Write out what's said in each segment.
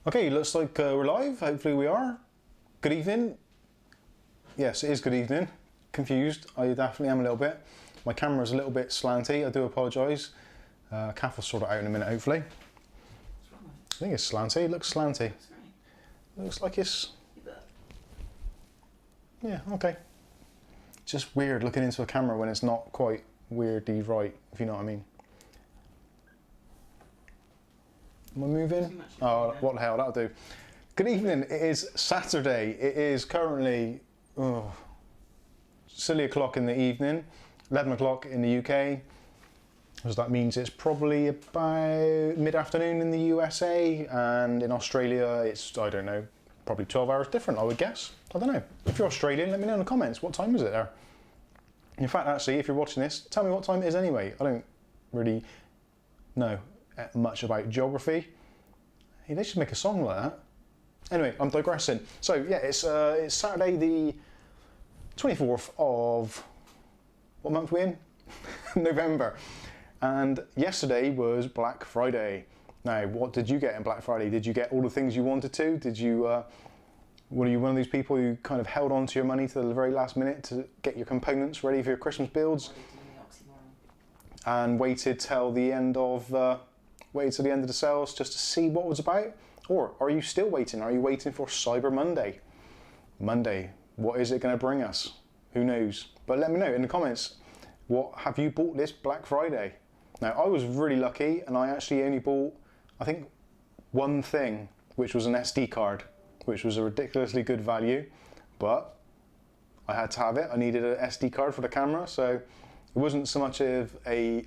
Okay, looks like we're live. Hopefully we are. Good evening. Yes, it is good evening. Confused. I definitely am a little bit. My camera's a little bit slanty. I do apologise. Kath will sort it out in a minute, hopefully. What's wrong with it? I think it's slanty. It looks slanty. Looks great. Looks like it's... You bet. Yeah, okay. It's just weird looking into a camera when it's not quite weirdly right, if you know what I mean. Am I moving? Oh, what the hell, that'll do. Good evening, it is Saturday. It is currently silly o'clock in the evening, 11 o'clock in the UK. So that means it's probably about mid-afternoon in the USA, and in Australia it's, I don't know, probably 12 hours different, I would guess. I don't know. If you're Australian, let me know in the comments, what time is it there? In fact, actually, if you're watching this, tell me what time it is anyway. I don't really know much about geography. Hey, they should make a song like that. Anyway, I'm digressing. So yeah, it's Saturday the 24th of, what month are we in? November. And yesterday was Black Friday. Now, what did you get in Black Friday? Did you get all the things you wanted to? Did you, were you one of these people who kind of held on to your money to the very last minute to get your components ready for your Christmas builds? And waited till the end of the sales just to see what was about? Or are you still waiting? Are you waiting for Cyber Monday? Monday, what is it going to bring us? Who knows? But let me know in the comments, what have you bought this Black Friday? Now, I was really lucky and I actually only bought, I think, one thing, which was an SD card, which was a ridiculously good value, but I had to have it. I needed an SD card for the camera, so it wasn't so much of a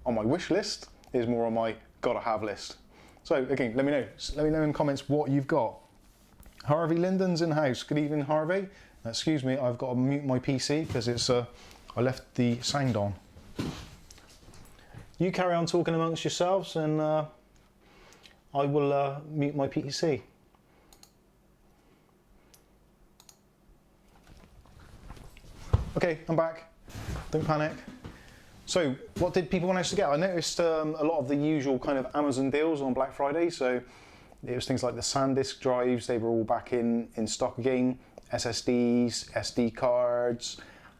on my wish list, it was more on my gotta have list. So again, let me know in the comments what you've got. Harvey Linden's in the house. Good evening, Harvey. Excuse me, I've got to mute my PC because it's I left the sound on. You carry on talking amongst yourselves and I will mute my PC. Okay, I'm back. Don't panic. So, what did people manage to get? I noticed a lot of the usual kind of Amazon deals on Black Friday. So, it was things like the SanDisk drives, they were all back in stock again. SSDs, SD cards,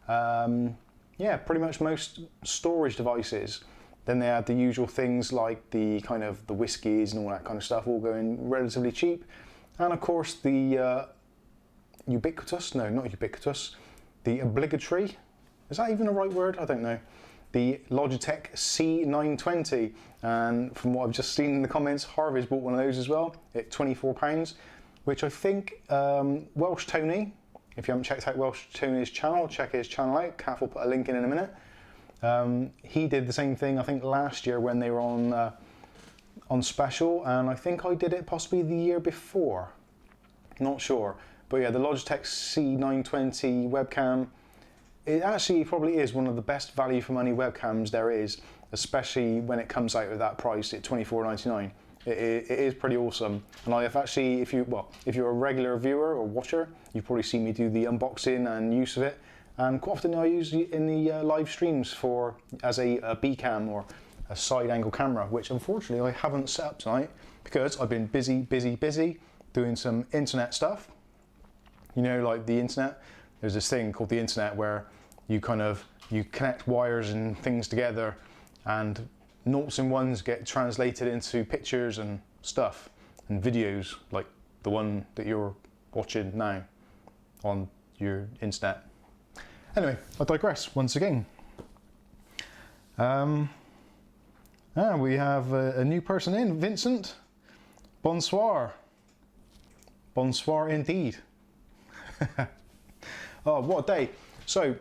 yeah, pretty much most storage devices. Then they had the usual things like the kind of the whiskies and all that kind of stuff, all going relatively cheap. And of course the ubiquitous, no, not ubiquitous, the obligatory, is that even a right word? I don't know. The Logitech C920, and from what I've just seen in the comments, Harvey's bought one of those as well at £24, which I think Welsh Tony, if you haven't checked out Welsh Tony's channel, check his channel out. Kath will put a link in a minute. He did the same thing, I think, last year when they were on special, and I think I did it possibly the year before. Not sure. But yeah, the Logitech C920 webcam, it actually probably is one of the best value for money webcams there is, especially when it comes out at that price at £24.99. It is pretty awesome. And I have actually, if you're a regular viewer or watcher, you've probably seen me do the unboxing and use of it. And quite often I use it in the live streams as a B cam or a side angle camera, which unfortunately I haven't set up tonight because I've been busy doing some internet stuff. You know, like the internet, there's this thing called the internet where you connect wires and things together and noughts and ones get translated into pictures and stuff and videos like the one that you're watching now on your internet. Anyway, I digress once again. We have a new person in, Vincent. Bonsoir. Bonsoir indeed. Oh, what a day. So,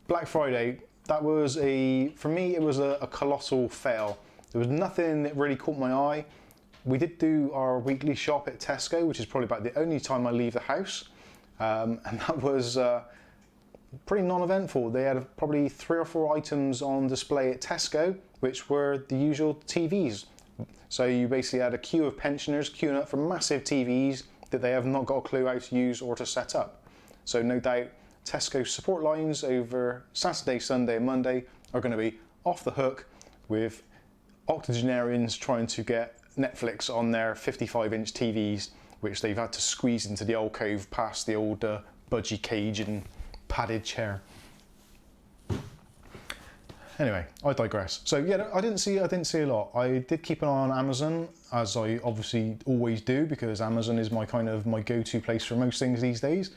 Black Friday, that was for me, it was a colossal fail. There was nothing that really caught my eye. We did do our weekly shop at Tesco, which is probably about the only time I leave the house. And that was pretty non-eventful. They had probably 3 or 4 items on display at Tesco, which were the usual TVs. So you basically had a queue of pensioners queuing up for massive TVs that they have not got a clue how to use or to set up. So no doubt Tesco support lines over Saturday, Sunday and Monday are going to be off the hook with octogenarians trying to get Netflix on their 55-inch TVs, which they've had to squeeze into the alcove past the old budgie cage and padded chair. Anyway, I digress. So yeah, I didn't see a lot. I did keep an eye on Amazon, as I obviously always do, because Amazon is my go-to place for most things these days.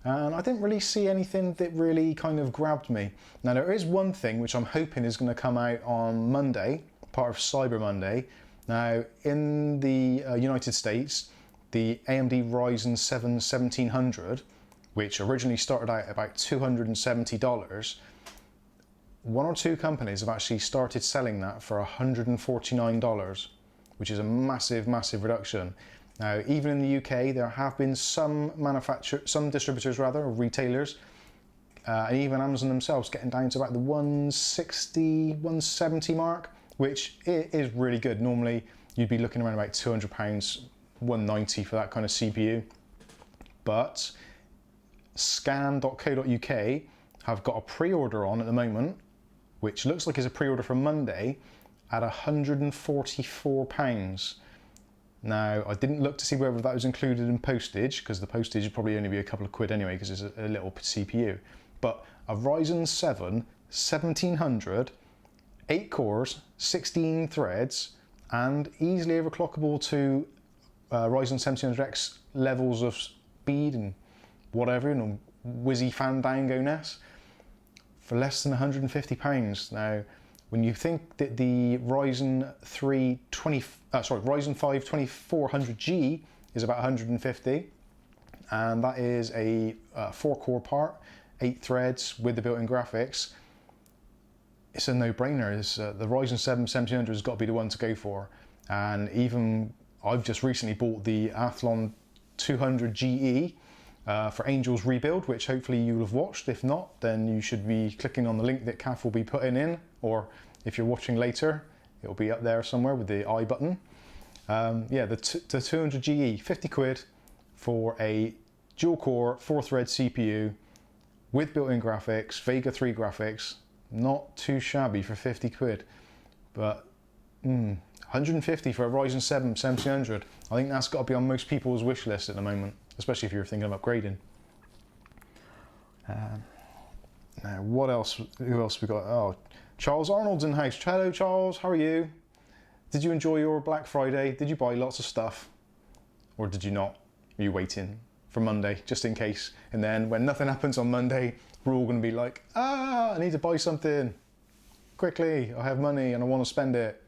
And I didn't really see anything that really kind of grabbed me. Now there is one thing which I'm hoping is going to come out on Monday, part of Cyber Monday. Now in the United States, the AMD Ryzen 7 1700, which originally started out at about $270, one or two companies have actually started selling that for $149, which is a massive, massive reduction. Now, even in the UK, there have been some distributors rather, or retailers, and even Amazon themselves getting down to about the 160, 170 mark, which is really good. Normally, you'd be looking around about £200, 190 for that kind of CPU. But scan.co.uk have got a pre-order on at the moment, which looks like it's a pre-order for Monday, at £144. Now, I didn't look to see whether that was included in postage, because the postage would probably only be a couple of quid anyway, because it's a little CPU. But a Ryzen 7 1700, 8 cores, 16 threads, and easily overclockable to Ryzen 1700X levels of speed and whatever, and whizzy fandango-ness, for less than £150. Now, when you think that the Ryzen 5 2400G is about 150, and that is a 4-core part, 8 threads with the built-in graphics, it's a no-brainer. The Ryzen 7 1700 has got to be the one to go for. And even I've just recently bought the Athlon 200GE for Angel's Rebuild, which hopefully you'll have watched. If not, then you should be clicking on the link that Kath will be putting in, or if you're watching later, it'll be up there somewhere with the I button. Yeah, the 200GE, 50 quid for a dual-core 4-thread CPU with built-in graphics, Vega 3 graphics. Not too shabby for 50 quid, but 150 for a Ryzen 7 1700. I think that's got to be on most people's wish list at the moment, especially if you're thinking of upgrading. Now, what else? Who else we got? Oh, Charles Arnold's in house. Hello, Charles. How are you? Did you enjoy your Black Friday? Did you buy lots of stuff, or did you not? Are you waiting for Monday just in case? And then when nothing happens on Monday, we're all going to be like, I need to buy something quickly. I have money and I want to spend it.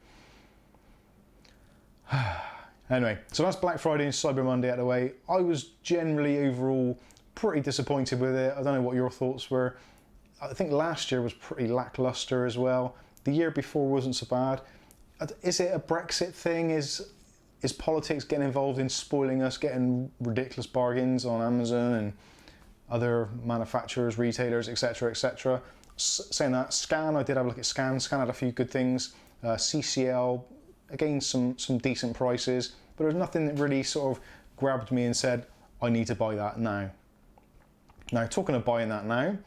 Anyway, so that's Black Friday and Cyber Monday out of the way. I was generally overall pretty disappointed with it. I don't know what your thoughts were. I think last year was pretty lackluster as well. The year before wasn't so bad. Is it a Brexit thing? Is politics getting involved in spoiling us, getting ridiculous bargains on Amazon and other manufacturers, retailers, etc., etc.? Saying that, Scan, I did have a look at Scan. Scan had a few good things. CCL, again, some decent prices, but there's nothing that really sort of grabbed me and said, I need to buy that now. Now, talking of buying that now,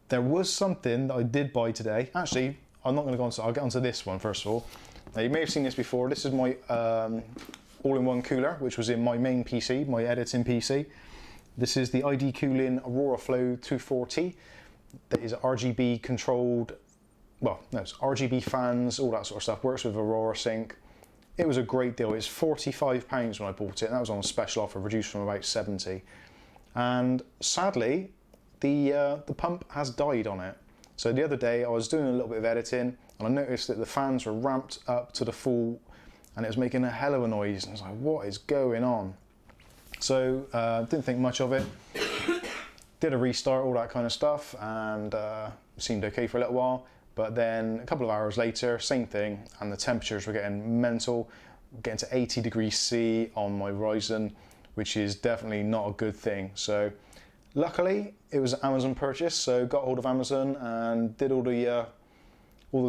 there was something that I did buy today. Actually, I'm not going to go on to, I'll get onto this one first of all. Now, you may have seen this before. This is my all-in-one cooler, which was in my main PC, my editing PC. This is the ID Cooling Aurora Flow 240. That is RGB controlled, well, no, it's RGB fans, all that sort of stuff. Works with Aurora Sync. It was a great deal. It's £45 when I bought it, and that was on a special offer, reduced from about 70. And sadly, the pump has died on it. So the other day I was doing a little bit of editing and I noticed that the fans were ramped up to the full and it was making a hell of a noise. And I was like, what is going on? So didn't think much of it. Did a restart, all that kind of stuff, and seemed okay for a little while. But then a couple of hours later, same thing, and the temperatures were getting mental, getting to 80 degrees C on my Ryzen, which is definitely not a good thing. So luckily, it was an Amazon purchase, so got hold of Amazon and did all the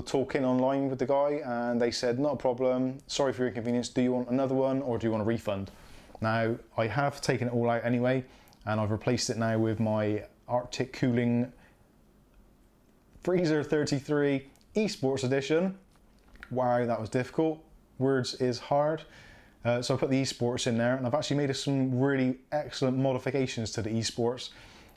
talking online with the guy, and they said, not a problem, sorry for your inconvenience, do you want another one or do you want a refund? Now, I have taken it all out anyway, and I've replaced it now with my Arctic Cooling Freezer 33 Esports Edition. Wow, that was difficult. words is hard. So I put the esports in there, and I've actually made some really excellent modifications to the esports,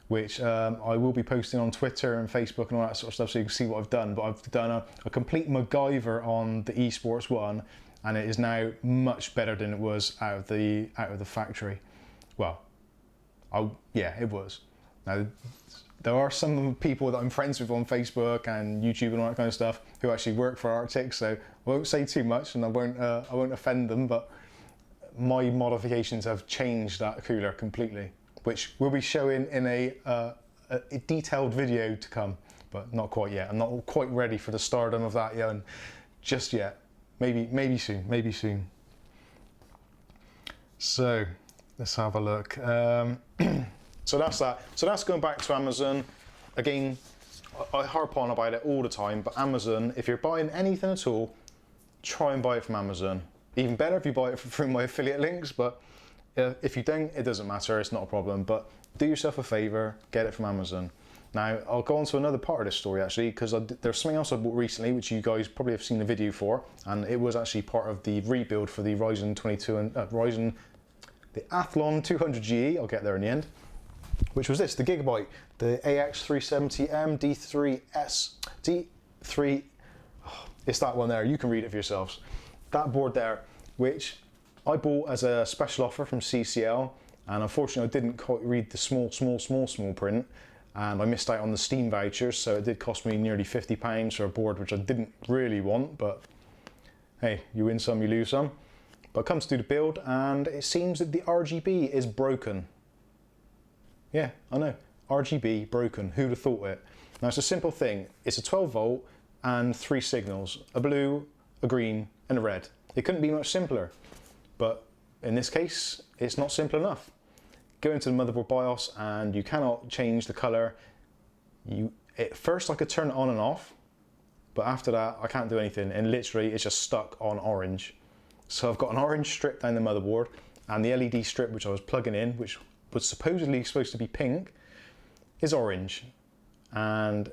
which I will be posting on Twitter and Facebook and all that sort of stuff, so you can see what I've done. But I've done a complete MacGyver on the esports one, and it is now much better than it was out of the factory. Well, yeah, it was. Now, there are some people that I'm friends with on Facebook and YouTube and all that kind of stuff who actually work for Arctic, so I won't say too much, and I won't offend them, but my modifications have changed that cooler completely, which we'll be showing in a detailed video to come, but not quite yet. I'm not quite ready for the stardom of that yet, just yet. Maybe soon. So let's have a look. So that's that. So that's going back to Amazon. Again, I harp on about it all the time, but Amazon, if you're buying anything at all, try and buy it from Amazon. Even better if you buy it through my affiliate links, but if you don't, it doesn't matter, it's not a problem. But do yourself a favor, get it from Amazon. Now, I'll go on to another part of this story actually, because there's something else I bought recently, which you guys probably have seen the video for, and it was actually part of the rebuild for the Ryzen 22 and the Athlon 200GE, I'll get there in the end, which was this, the Gigabyte, the AX370M D3, it's that one there, you can read it for yourselves. That board there, which I bought as a special offer from CCL, and unfortunately I didn't quite read the small print, and I missed out on the Steam vouchers, so it did cost me nearly £50 for a board which I didn't really want, but hey, you win some, you lose some. But it comes to the build, and it seems that the RGB is broken. Yeah, I know, RGB broken, who'd have thought it? Now it's a simple thing, it's a 12 volt and 3 signals, a blue, a green and a red. It couldn't be much simpler, but in this case, it's not simple enough. Go into the motherboard BIOS and you cannot change the color. At first I could turn it on and off, but after that I can't do anything, and literally it's just stuck on orange. So I've got an orange strip down the motherboard, and the LED strip which I was plugging in, which was supposedly supposed to be pink, is orange. And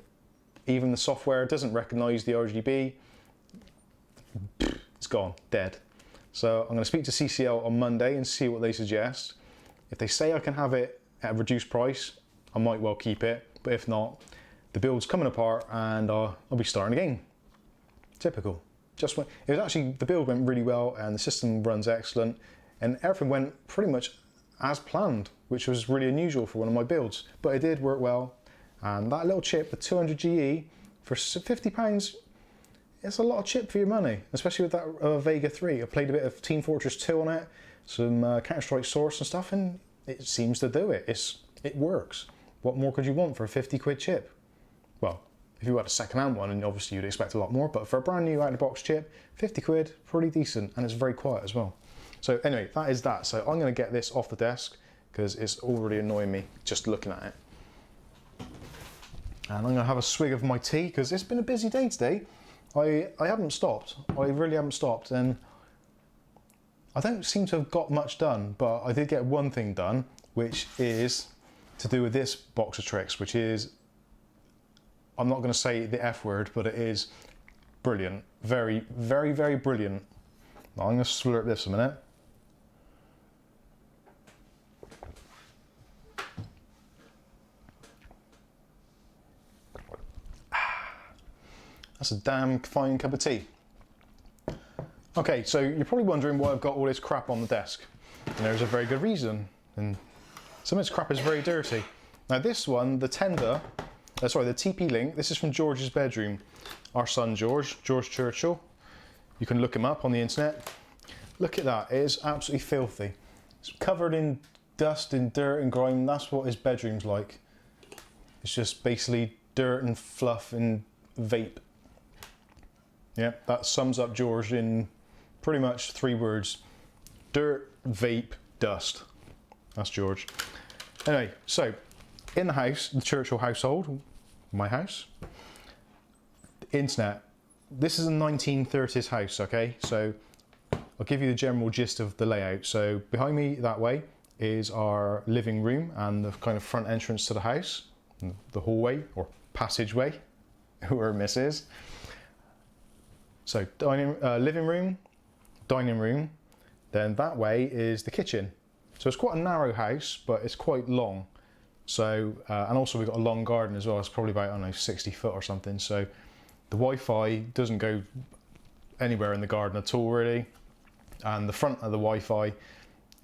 even the software doesn't recognize the RGB. It's gone, dead. So I'm going to speak to CCL on Monday and see what they suggest. If they say I can have it at a reduced price, I might well keep it, but if not, the build's coming apart and I'll be starting again. Typical. It was actually, the build went really well and the system runs excellent, and everything went pretty much as planned, which was really unusual for one of my builds, but it did work well. And that little chip, the 200GE, for £50, it's a lot of chip for your money, especially with that Vega 3. I played a bit of Team Fortress 2 on it, some Counter-Strike Source and stuff, and it seems to do it. It works. What more could you want for a 50 quid chip? Well, if you had a second-hand one, and obviously you'd expect a lot more, but for a brand new out-of-the-box chip, 50 quid, pretty decent, and it's very quiet as well. So anyway, that is that. So I'm going to get this off the desk, because it's already annoying me just looking at it. And I'm going to have a swig of my tea, because it's been a busy day today. I haven't stopped. I really haven't stopped, and I don't seem to have got much done, but I did get one thing done, which is to do with this box of tricks, which is, I'm not going to say the F word, but it is brilliant. Very, very, very brilliant. Now, I'm going to slurp this a minute. That's a damn fine cup of tea. Okay, so you're probably wondering why I've got all this crap on the desk. And there's a very good reason. And some of this crap is very dirty. Now this one, the Tenda, the TP-Link, this is from George's bedroom. Our son George Churchill. You can look him up on the internet. Look at that, it is absolutely filthy. It's covered in dust and dirt and grime. That's what his bedroom's like. It's just basically dirt and fluff and vape. Yeah, that sums up George in pretty much 3 words. Dirt, vape, dust. That's George. Anyway, so in the house, the Churchill household, my house, the internet. This is a 1930s house, okay? So I'll give you the general gist of the layout. So behind me that way is our living room and the kind of front entrance to the house, the hallway or passageway, whoever miss is. So living room, dining room, then that way is the kitchen. So it's quite a narrow house, but it's quite long. So, and also we've got a long garden as well. It's probably about, I don't know, 60 foot or something. So the Wi-Fi doesn't go anywhere in the garden at all, really. And the front of the Wi-Fi,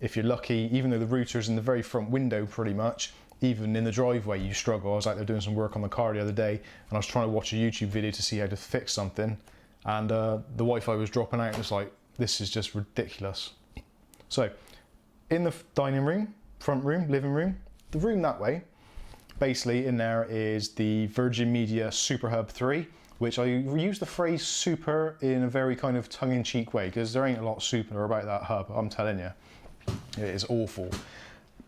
if you're lucky, even though the router's in the very front window pretty much, even in the driveway you struggle. I was out there doing some work on the car the other day and I was trying to watch a YouTube video to see how to fix something, and the Wi-Fi was dropping out. It's like, this is just ridiculous. So in the dining room, front room, living room, the room that way, basically in there is the Virgin Media Super Hub 3, which I use the phrase super in a very kind of tongue-in-cheek way, because there ain't a lot super about that hub, I'm telling you. It is awful.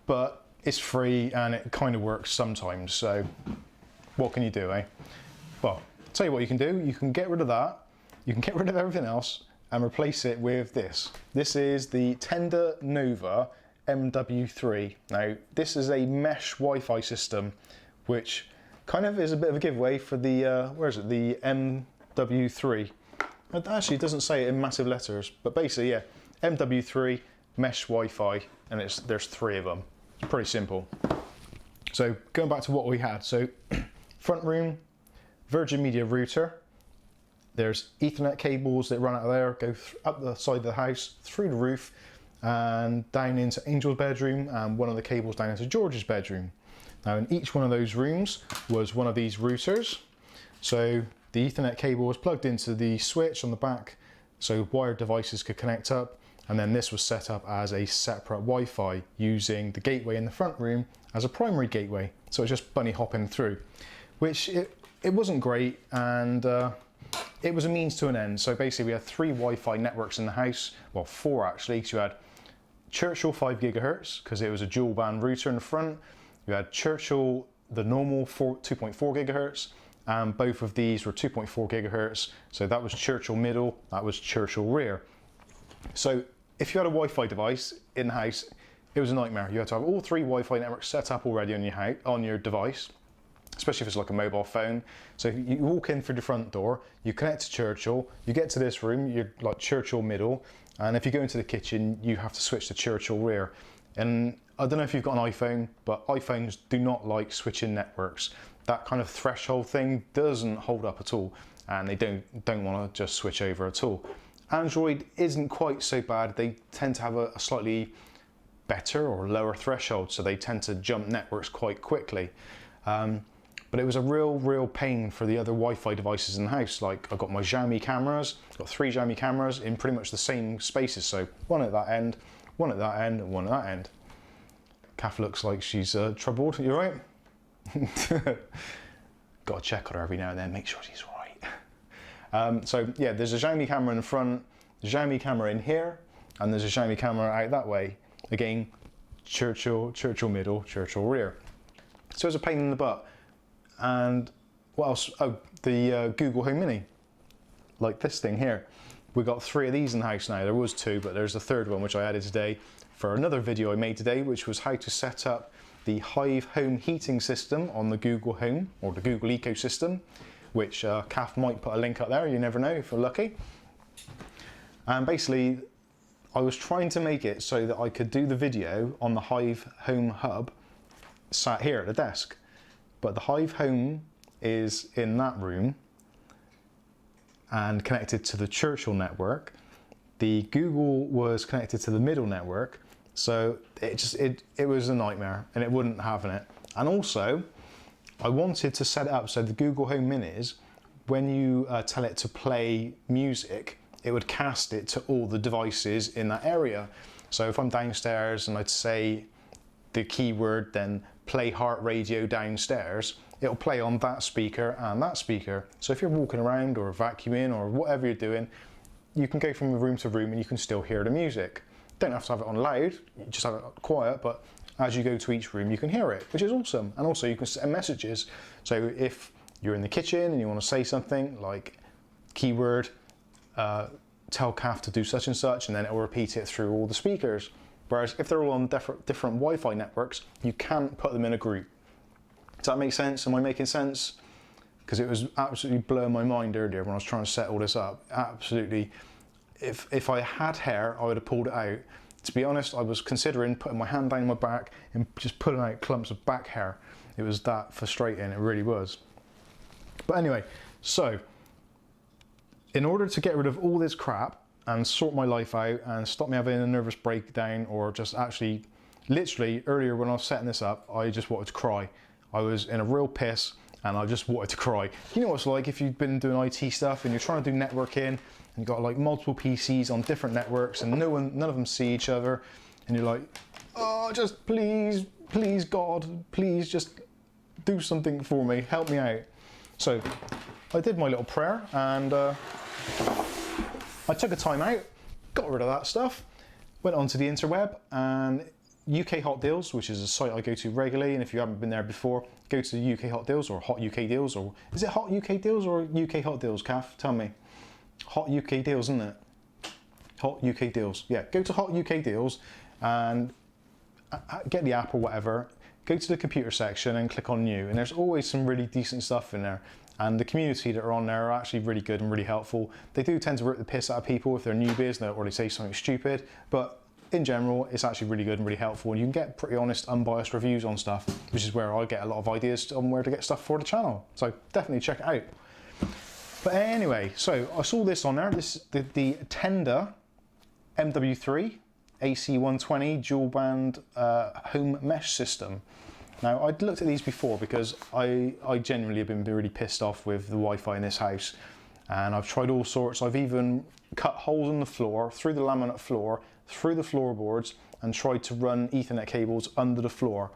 But it's free and it kind of works sometimes, so what can you do, eh? Well, I'll tell you what you can do. You can get rid of that, you can get rid of everything else and replace it with this. This is the Tenda MW3. Now, this is a mesh Wi-Fi system, which kind of is a bit of a giveaway for the, where is it, the MW3. It actually doesn't say it in massive letters, but basically, yeah, MW3 mesh Wi-Fi, and there's 3 of them. Pretty simple. So going back to what we had, so front room, Virgin Media router, there's Ethernet cables that run out of there, go up the side of the house, through the roof, and down into Angel's bedroom, and one of the cables down into George's bedroom. Now in each one of those rooms was one of these routers. So the Ethernet cable was plugged into the switch on the back, so wired devices could connect up. And then this was set up as a separate Wi-Fi using the gateway in the front room as a primary gateway. So it's just bunny hopping through, which it wasn't great, and it was a means to an end. So basically we had 3 Wi-Fi networks in the house, well 4 actually, because you had Churchill 5 gigahertz, because it was a dual band router in the front. You had Churchill, the normal 2.4 gigahertz, and both of these were 2.4 gigahertz. So that was Churchill middle, that was Churchill rear. So if you had a Wi-Fi device in the house, it was a nightmare. You had to have all 3 Wi-Fi networks set up already on your house, on your device, especially if it's like a mobile phone. So if you walk in through the front door, you connect to Churchill, you get to this room, you're like Churchill middle, and if you go into the kitchen, you have to switch to Churchill rear. And I don't know if you've got an iPhone, but iPhones do not like switching networks. That kind of threshold thing doesn't hold up at all, and they don't want to just switch over at all. Android isn't quite so bad. They tend to have a slightly better or lower threshold, so they tend to jump networks quite quickly. But it was a real pain for the other Wi-Fi devices in the house. Like, I've got my Xiaomi cameras, got 3 Xiaomi cameras in pretty much the same spaces. So one at that end, one at that end, and one at that end. Kath looks like she's troubled. You all right? Got to check on her every now and then, make sure she's all right. So yeah, there's a Xiaomi camera in the front, a Xiaomi camera in here, and there's a Xiaomi camera out that way. Again, Churchill middle, Churchill rear. So it's a pain in the butt. And what else? Oh, the Google Home Mini, like this thing here. We've got 3 of these in the house now. There was 2, but there's a 3rd one which I added today for another video I made today, which was how to set up the Hive home heating system on the Google Home, or the Google ecosystem, which Kath might put a link up there, you never know if you're lucky. And basically, I was trying to make it so that I could do the video on the Hive Home Hub sat here at the desk. But the Hive Home is in that room and connected to the Churchill network. The Google was connected to the middle network, so it was a nightmare, and it wouldn't have it. And also, I wanted to set it up so the Google Home Minis, when you tell it to play music, it would cast it to all the devices in that area. So if I'm downstairs and I'd say the keyword, then play heart radio downstairs, it'll play on that speaker and that speaker. So if you're walking around or vacuuming or whatever you're doing, you can go from room to room and you can still hear the music. Don't have to have it on loud, you just have it quiet, but as you go to each room you can hear it, which is awesome. And also you can send messages. So if you're in the kitchen and you want to say something like keyword, tell Kath to do such and such, and then it will repeat it through all the speakers. Whereas if they're all on different Wi-Fi networks, you can't put them in a group. Does that make sense? Am I making sense? Because it was absolutely blowing my mind earlier when I was trying to set all this up. Absolutely, if I had hair, I would have pulled it out. To be honest, I was considering putting my hand down my back and just pulling out clumps of back hair. It was that frustrating, it really was. But anyway, so in order to get rid of all this crap and sort my life out and stop me having a nervous breakdown, or just actually, literally earlier when I was setting this up, I just wanted to cry. I was in a real piss and I just wanted to cry. You know what it's like if you've been doing IT stuff and you're trying to do networking and you've got like multiple PCs on different networks and none of them see each other, and you're like, oh, just please, please God, please just do something for me, help me out. So I did my little prayer and I took a time out, got rid of that stuff, went onto the interweb, and UK Hot Deals, which is a site I go to regularly, and if you haven't been there before, go to the UK Hot Deals or Hot UK Deals, or is it Hot UK Deals or UK Hot Deals, Kath? Tell me. Hot UK Deals, isn't it? Hot UK Deals. Yeah, go to Hot UK Deals and get the app or whatever, go to the computer section and click on new, and there's always some really decent stuff in there. And the community that are on there are actually really good and really helpful. They do tend to rip the piss out of people if they're newbies or they say something stupid, but in general, it's actually really good and really helpful. And you can get pretty honest, unbiased reviews on stuff, which is where I get a lot of ideas on where to get stuff for the channel. So definitely check it out. But anyway, so I saw this on there. This the Tenda MW3 AC120 dual band home mesh system. Now, I'd looked at these before because I genuinely have been really pissed off with the Wi-Fi in this house, and I've tried all sorts. I've even cut holes in the floor, through the laminate floor, through the floorboards, and tried to run Ethernet cables under the floor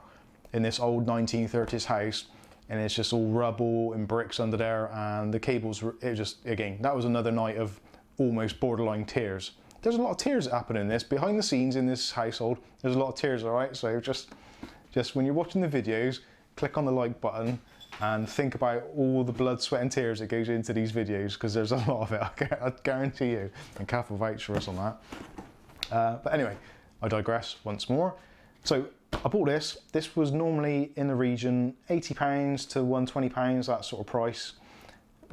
in this old 1930s house, and it's just all rubble and bricks under there, and the cables were, it just, again, that was another night of almost borderline tears. There's a lot of tears that happen in this, behind the scenes in this household, there's a lot of tears, all right? So just when you're watching the videos, click on the like button and think about all the blood, sweat and tears that goes into these videos, because there's a lot of it, I guarantee you, and Kath will vouch for us on that. But anyway, I digress once more. So I bought this. This was normally in the region £80 to £120, that sort of price,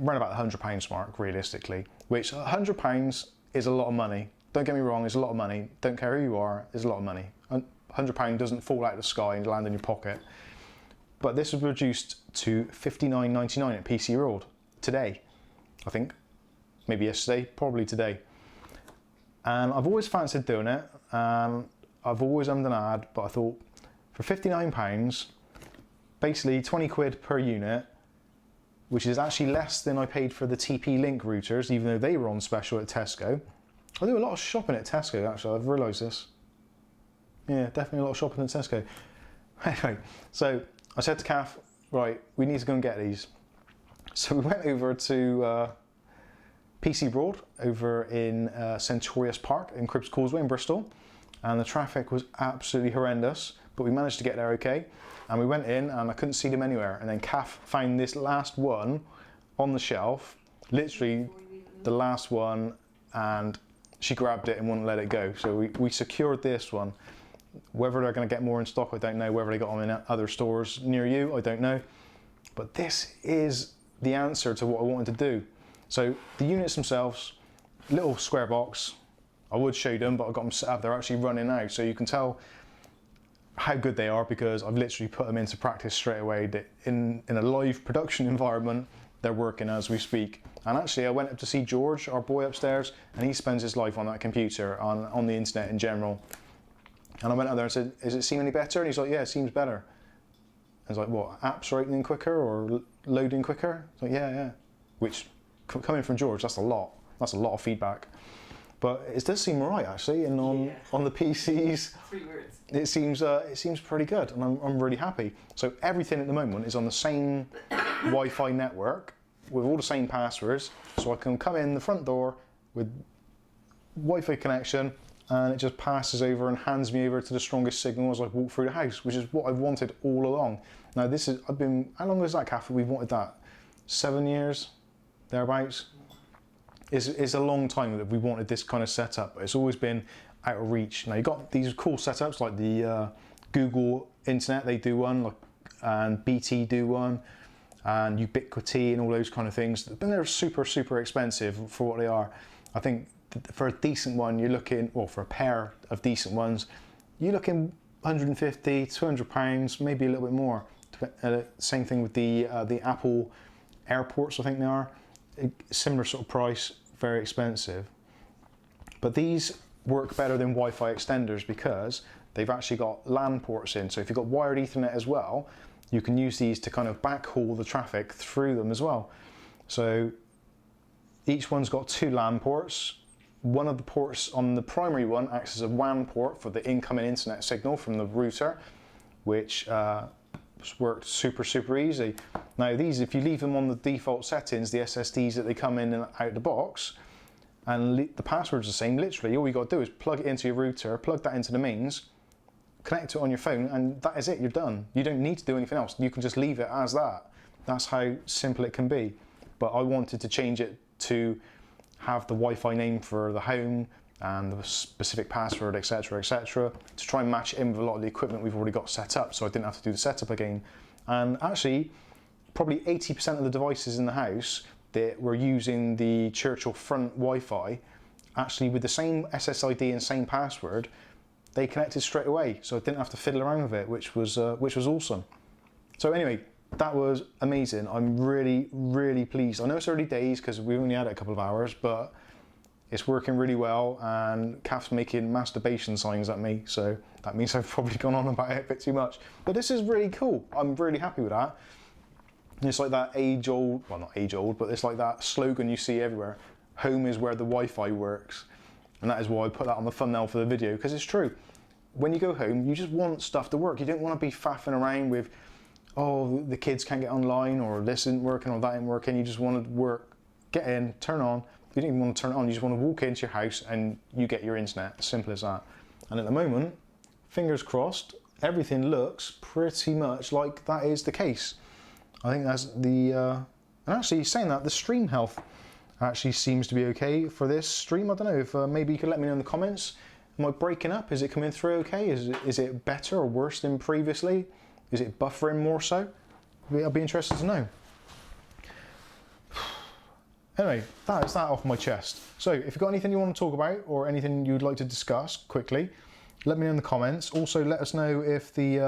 around about the £100 mark realistically, which £100 is a lot of money. Don't get me wrong, it's a lot of money. Don't care who you are, it's a lot of money. £100 doesn't fall out of the sky and land in your pocket. But this was reduced to $59.99 at PC World today, I think. Maybe yesterday, probably today. And I've always fancied doing it. I've always ummed and ahed, but I thought for £59, basically 20 quid per unit, which is actually less than I paid for the TP-Link routers, even though they were on special at Tesco. I do a lot of shopping at Tesco, actually, I've realised this. Yeah, definitely a lot of shopping at Tesco. Anyway, so I said to Kath, right, we need to go and get these. So we went over to PC Broad over in Centurious Park in Cribbs Causeway in Bristol, and the traffic was absolutely horrendous, but we managed to get there okay. And we went in and I couldn't see them anywhere, and then Kath found this last one on the shelf, literally the last one, and she grabbed it and wouldn't let it go. So we secured this one. Whether they're going to get more in stock, I don't know. Whether they got them in other stores near you, I don't know. But this is the answer to what I wanted to do. So the units themselves, little square box. I would show them, but I've got them set up. They're actually running now, so you can tell how good they are because I've literally put them into practice straight away. That in a live production environment, they're working as we speak. And actually, I went up to see George, our boy upstairs, and he spends his life on that computer, on the internet in general. And I went out there and said, "Does it seem any better?" And he's like, "Yeah, it seems better." I was like, "What, apps are opening quicker or loading quicker?" I was like, yeah. Which, coming from George, that's a lot. That's a lot of feedback. But it does seem right actually, and on the PCs, 3 words. it seems pretty good, and I'm really happy. So everything at the moment is on the same Wi-Fi network with all the same passwords, so I can come in the front door with Wi-Fi connection, and it just passes over and hands me over to the strongest signal as I walk through the house, which is what I've wanted all along. Now this is, how long is that, Kath? We've wanted that 7 years, thereabouts. It's a long time that we wanted this kind of setup. It's always been out of reach. Now you've got these cool setups like the Google Internet, they do one, like, and BT do one, and Ubiquiti and all those kind of things. But they're super, super expensive for what they are. I think for a decent one, you're looking, or for a pair of decent ones, you're looking 150, 200 pounds, maybe a little bit more. Same thing with the Apple AirPorts, I think they are. Similar sort of price, very expensive. But these work better than Wi-Fi extenders because they've actually got LAN ports in. So if you've got wired Ethernet as well, you can use these to kind of backhaul the traffic through them as well. So each one's got 2 LAN ports. One of the ports on the primary one acts as a WAN port for the incoming internet signal from the router, which worked super easy. Now these, if you leave them on the default settings, the SSDs that they come in and out the box, and the password's the same, literally all you got to do is plug it into your router, plug that into the mains, connect it on your phone, and that is it, you're done. You don't need to do anything else. You can just leave it as that. That's how simple it can be. But I wanted to change it to have the Wi-Fi name for the home and the specific password, etc., to try and match it in with a lot of the equipment we've already got set up, so I didn't have to do the setup again. And actually, probably 80% of the devices in the house that were using the Churchill front Wi-Fi, actually with the same SSID and same password, they connected straight away, so I didn't have to fiddle around with it, which was awesome. So anyway, that was amazing. I'm really pleased. I know it's early days because we only had it a couple of hours, but it's working really well, and Kath's making masturbation signs at me, so that means I've probably gone on about it a bit too much. But this is really cool. I'm really happy with that. It's like that age-old, well, not age-old, but it's like that slogan you see everywhere. Home is where the Wi-Fi works. And that is why I put that on the thumbnail for the video, because it's true. When you go home, you just want stuff to work. You don't want to be faffing around with, oh, the kids can't get online, or this isn't working, or that isn't working. You just want to work, get in, turn on. You don't even want to turn it on. You just want to walk into your house and you get your internet. Simple as that. And at the moment, fingers crossed, everything looks pretty much like that is the case. I think that's the, and actually saying that, the stream health actually seems to be okay for this stream. I don't know if maybe you could let me know in the comments. Am I breaking up? Is it coming through okay? Is it better or worse than previously? Is it buffering more so? I'll be interested to know. Anyway, that's that off my chest. So if you've got anything you want to talk about or anything you'd like to discuss quickly, let me know in the comments. Also let us know if the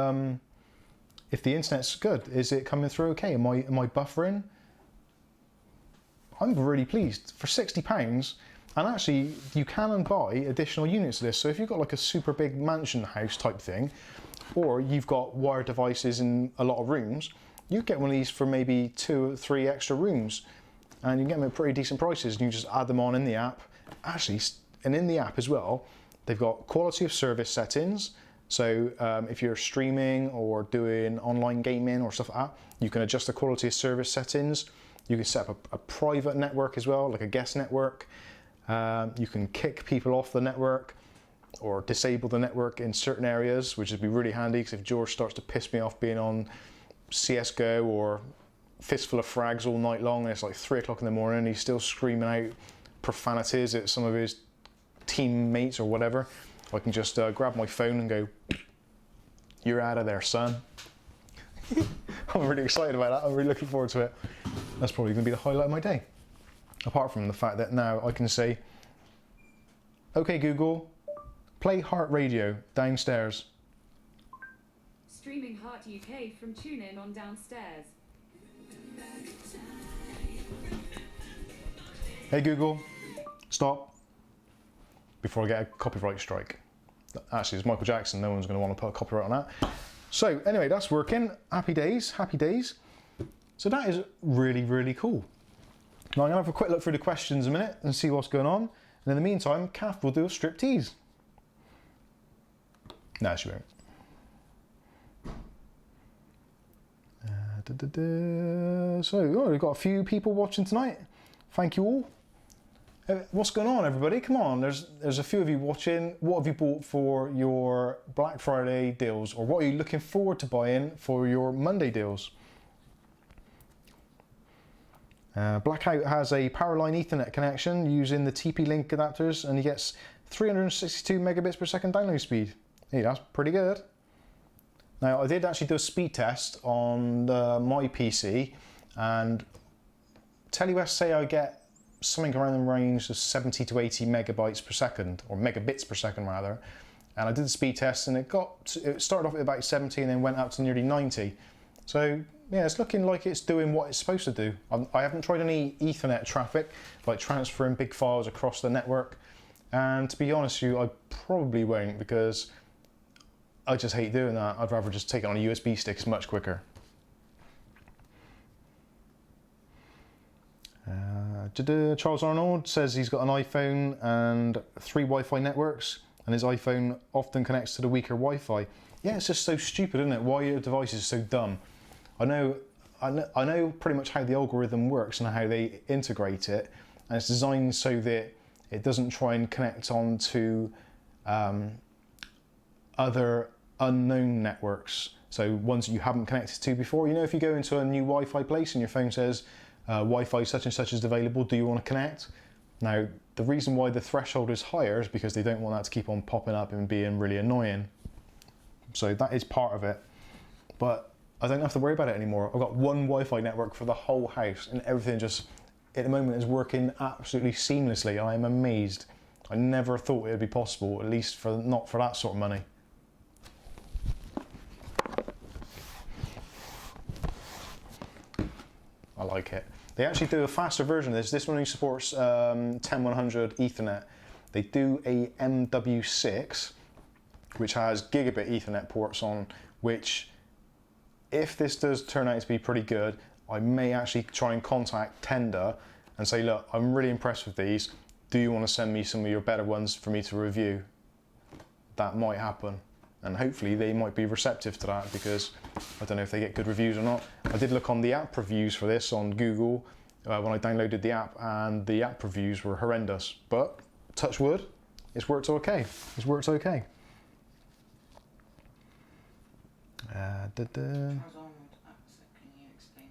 internet's good. Is it coming through okay? Am I buffering? I'm really pleased. For £60, and actually you can buy additional units of this. So if you've got like a super big mansion house type thing, or you've got wired devices in a lot of rooms, you get one of these for maybe 2 or 3 extra rooms, and you can get them at pretty decent prices, and you just add them on in the app. Actually, and in the app as well, they've got quality of service settings. So if you're streaming or doing online gaming or stuff like that, you can adjust the quality of service settings. You can set up a private network as well, like a guest network. You can kick people off the network or disable the network in certain areas, which would be really handy, because if George starts to piss me off being on CSGO or Fistful of Frags all night long, and it's like 3 o'clock in the morning and he's still screaming out profanities at some of his teammates or whatever, I can just grab my phone and go, "You're out of there, son." I'm really excited about that. I'm really looking forward to it. That's probably going to be the highlight of my day. Apart from the fact that now I can say, "Okay Google, play Heart Radio downstairs." Streaming Heart UK from TuneIn on downstairs. Hey Google, stop. Before I get a copyright strike. Actually, it's Michael Jackson, no one's going to want to put a copyright on that. So anyway, that's working. Happy days, happy days. So that is really cool. Now I'm going to have a quick look through the questions in a minute and see what's going on. And in the meantime, Kath will do a striptease. No, she won't. So, we've got a few people watching tonight. Thank you all. What's going on, everybody? Come on, there's a few of you watching. What have you bought for your Black Friday deals, or what are you looking forward to buying for your Monday deals? Blackout has a Powerline Ethernet connection using the TP-Link adapters, and he gets 362 megabits per second download speed. Hey, that's pretty good. Now, I did actually do a speed test on my PC, and Telewest say I get something around the range of 70 to 80 megabytes per second, or megabits per second rather. And I did the speed test and it started off at about 70 and then went up to nearly 90. So yeah, it's looking like it's doing what it's supposed to do. I haven't tried any Ethernet traffic, like transferring big files across the network. And to be honest with you, I probably won't, because I just hate doing that. I'd rather just take it on a USB stick, it's much quicker. Charles Arnold says he's got an iPhone and 3 Wi-Fi networks, and his iPhone often connects to the weaker Wi-Fi. Yeah, it's just so stupid, isn't it? Why your device is so dumb. I know pretty much how the algorithm works and how they integrate it, and it's designed so that it doesn't try and connect on to other unknown networks. So ones that you haven't connected to before. You know, if you go into a new Wi-Fi place and your phone says Wi-Fi such and such is available, do you want to connect? Now, the reason why the threshold is higher is because they don't want that to keep on popping up and being really annoying. So that is part of it. But I don't have to worry about it anymore. I've got one Wi-Fi network for the whole house, and everything just, at the moment, is working absolutely seamlessly. I am amazed. I never thought it would be possible, at least not for that sort of money. I like it. They actually do a faster version of this. This one only supports 10100 Ethernet. They do a MW6, which has gigabit Ethernet ports on, which, if this does turn out to be pretty good, I may actually try and contact Tenda and say, look, I'm really impressed with these. Do you want to send me some of your better ones for me to review? That might happen. And hopefully they might be receptive to that, because I don't know if they get good reviews or not. I did look on the app reviews for this on Google when I downloaded the app, and the app reviews were horrendous. But touch wood, it's worked okay. It's worked okay. Can you explain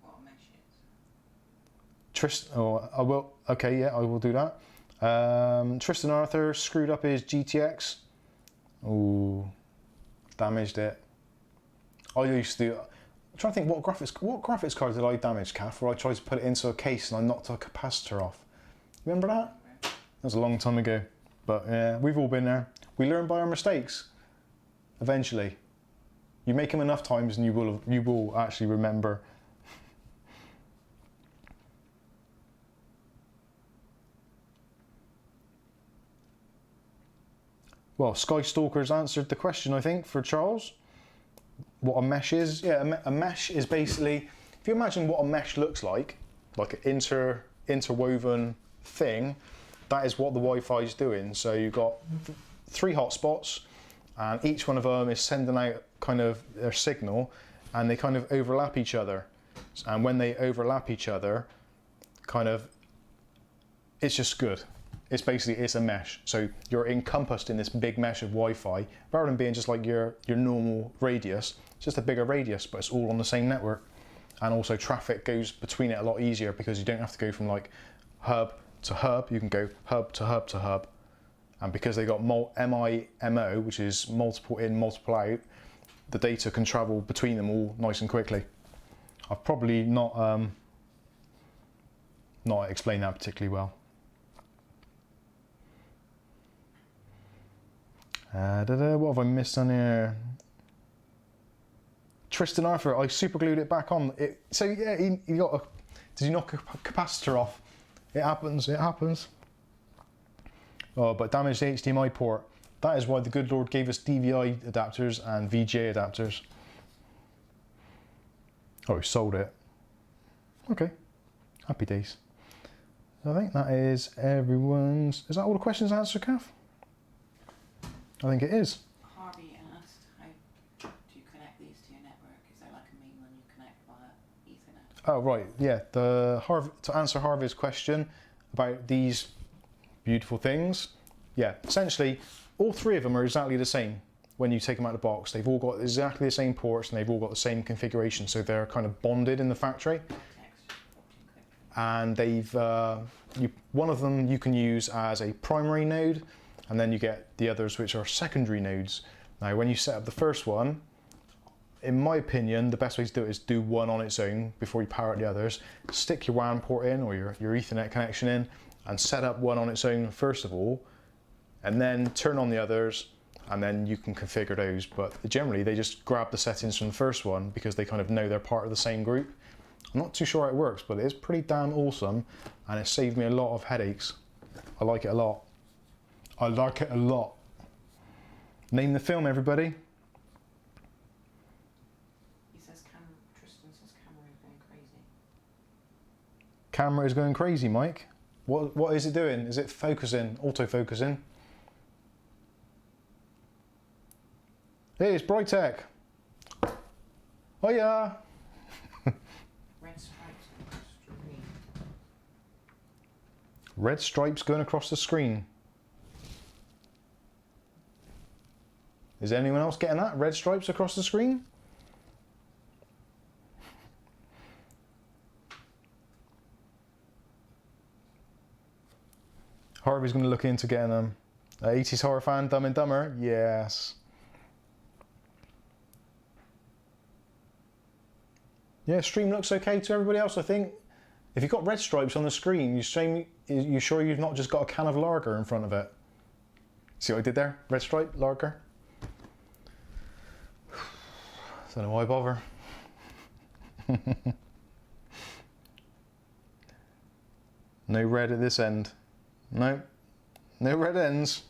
what a mesh is? Tristan, oh, I will. Okay, yeah, I will do that. Tristan Arthur screwed up his GTX. Ooh, damaged it. I used to do. I'm trying to think what graphics card did I damage, Kath? Where I tried to put it into a case and I knocked a capacitor off. Remember that? That was a long time ago. But yeah, we've all been there. We learn by our mistakes. Eventually, you make them enough times and you will actually remember. Well, Skystalker's answered the question, I think, for Charles. What a mesh is. Yeah, a mesh is basically, if you imagine what a mesh looks like an interwoven thing, that is what the Wi-Fi is doing. So you've got 3 hotspots, and each one of them is sending out kind of their signal, and they kind of overlap each other. And when they overlap each other, it's just good. It's a mesh. So you're encompassed in this big mesh of Wi-Fi, rather than being just like your normal radius. It's just a bigger radius, but it's all on the same network. And also traffic goes between it a lot easier, because you don't have to go from like hub to hub. You can go hub to hub to hub. And because they got MIMO, which is multiple in, multiple out, the data can travel between them all nice and quickly. I've probably not explained that particularly well. What have I missed on here? Tristan Arthur, I super glued it back on. So yeah, did you knock a capacitor off? It happens, it happens. Oh, but damaged the HDMI port. That is why the good Lord gave us DVI adapters and VGA adapters. Oh, he sold it. Okay, happy days. I think that is everyone's. Is that all the questions answered, Kath? I think it is. Harvey asked, how do you connect these to your network? Is there like a main one you connect via Ethernet? Oh, right, yeah. To answer Harvey's question about these beautiful things, yeah, essentially all 3 of them are exactly the same when you take them out of the box. They've all got exactly the same ports, and they've all got the same configuration, so they're kind of bonded in the factory. And one of them you can use as a primary node, and then you get the others which are secondary nodes. Now when you set up the first one, in my opinion, the best way to do it is do one on its own before you power up the others. Stick your WAN port in or your Ethernet connection in and set up one on its own first of all, and then turn on the others, and then you can configure those. But generally they just grab the settings from the first one because they kind of know they're part of the same group. I'm not too sure how it works, but it is pretty damn awesome, and it saved me a lot of headaches. I like it a lot. I like it a lot. Name the film, everybody. Tristan says camera is going crazy. Camera is going crazy, Mike. What is it doing? Is it focusing, auto-focusing? Hey, it's Brightech. Oh yeah. Red stripes across the screen. Red stripes going across the screen. Is anyone else getting that? Red stripes across the screen? Harvey's going to look into getting them. 80s horror fan, Dumb and Dumber? Yes. Yeah, stream looks okay to everybody else, I think. If you've got red stripes on the screen, you sure you've not just got a can of lager in front of it? See what I did there? Red stripe, lager. Don't know why bother. No red at this end. No. No red ends.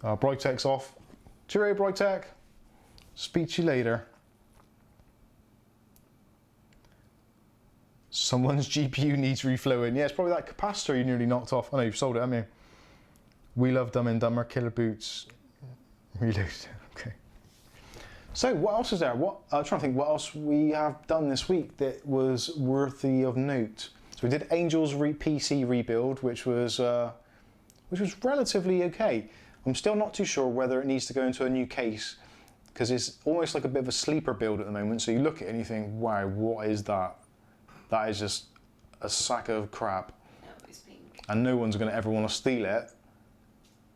Brightech's off. Cheerio, Brightech. Speak to you later. Someone's GPU needs reflowing. Yeah, it's probably that capacitor you nearly knocked off. I know you've sold it, haven't you? We love Dumb and Dumber, Killer Boots. Reload. Okay. So what else is there? I'm trying to think what else we have done this week that was worthy of note. So we did Angel's PC rebuild, which was relatively okay. I'm still not too sure whether it needs to go into a new case because it's almost like a bit of a sleeper build at the moment. So you look at it and you think, wow, what is that? That is just a sack of crap. No, it's pink. And no one's going to ever want to steal it.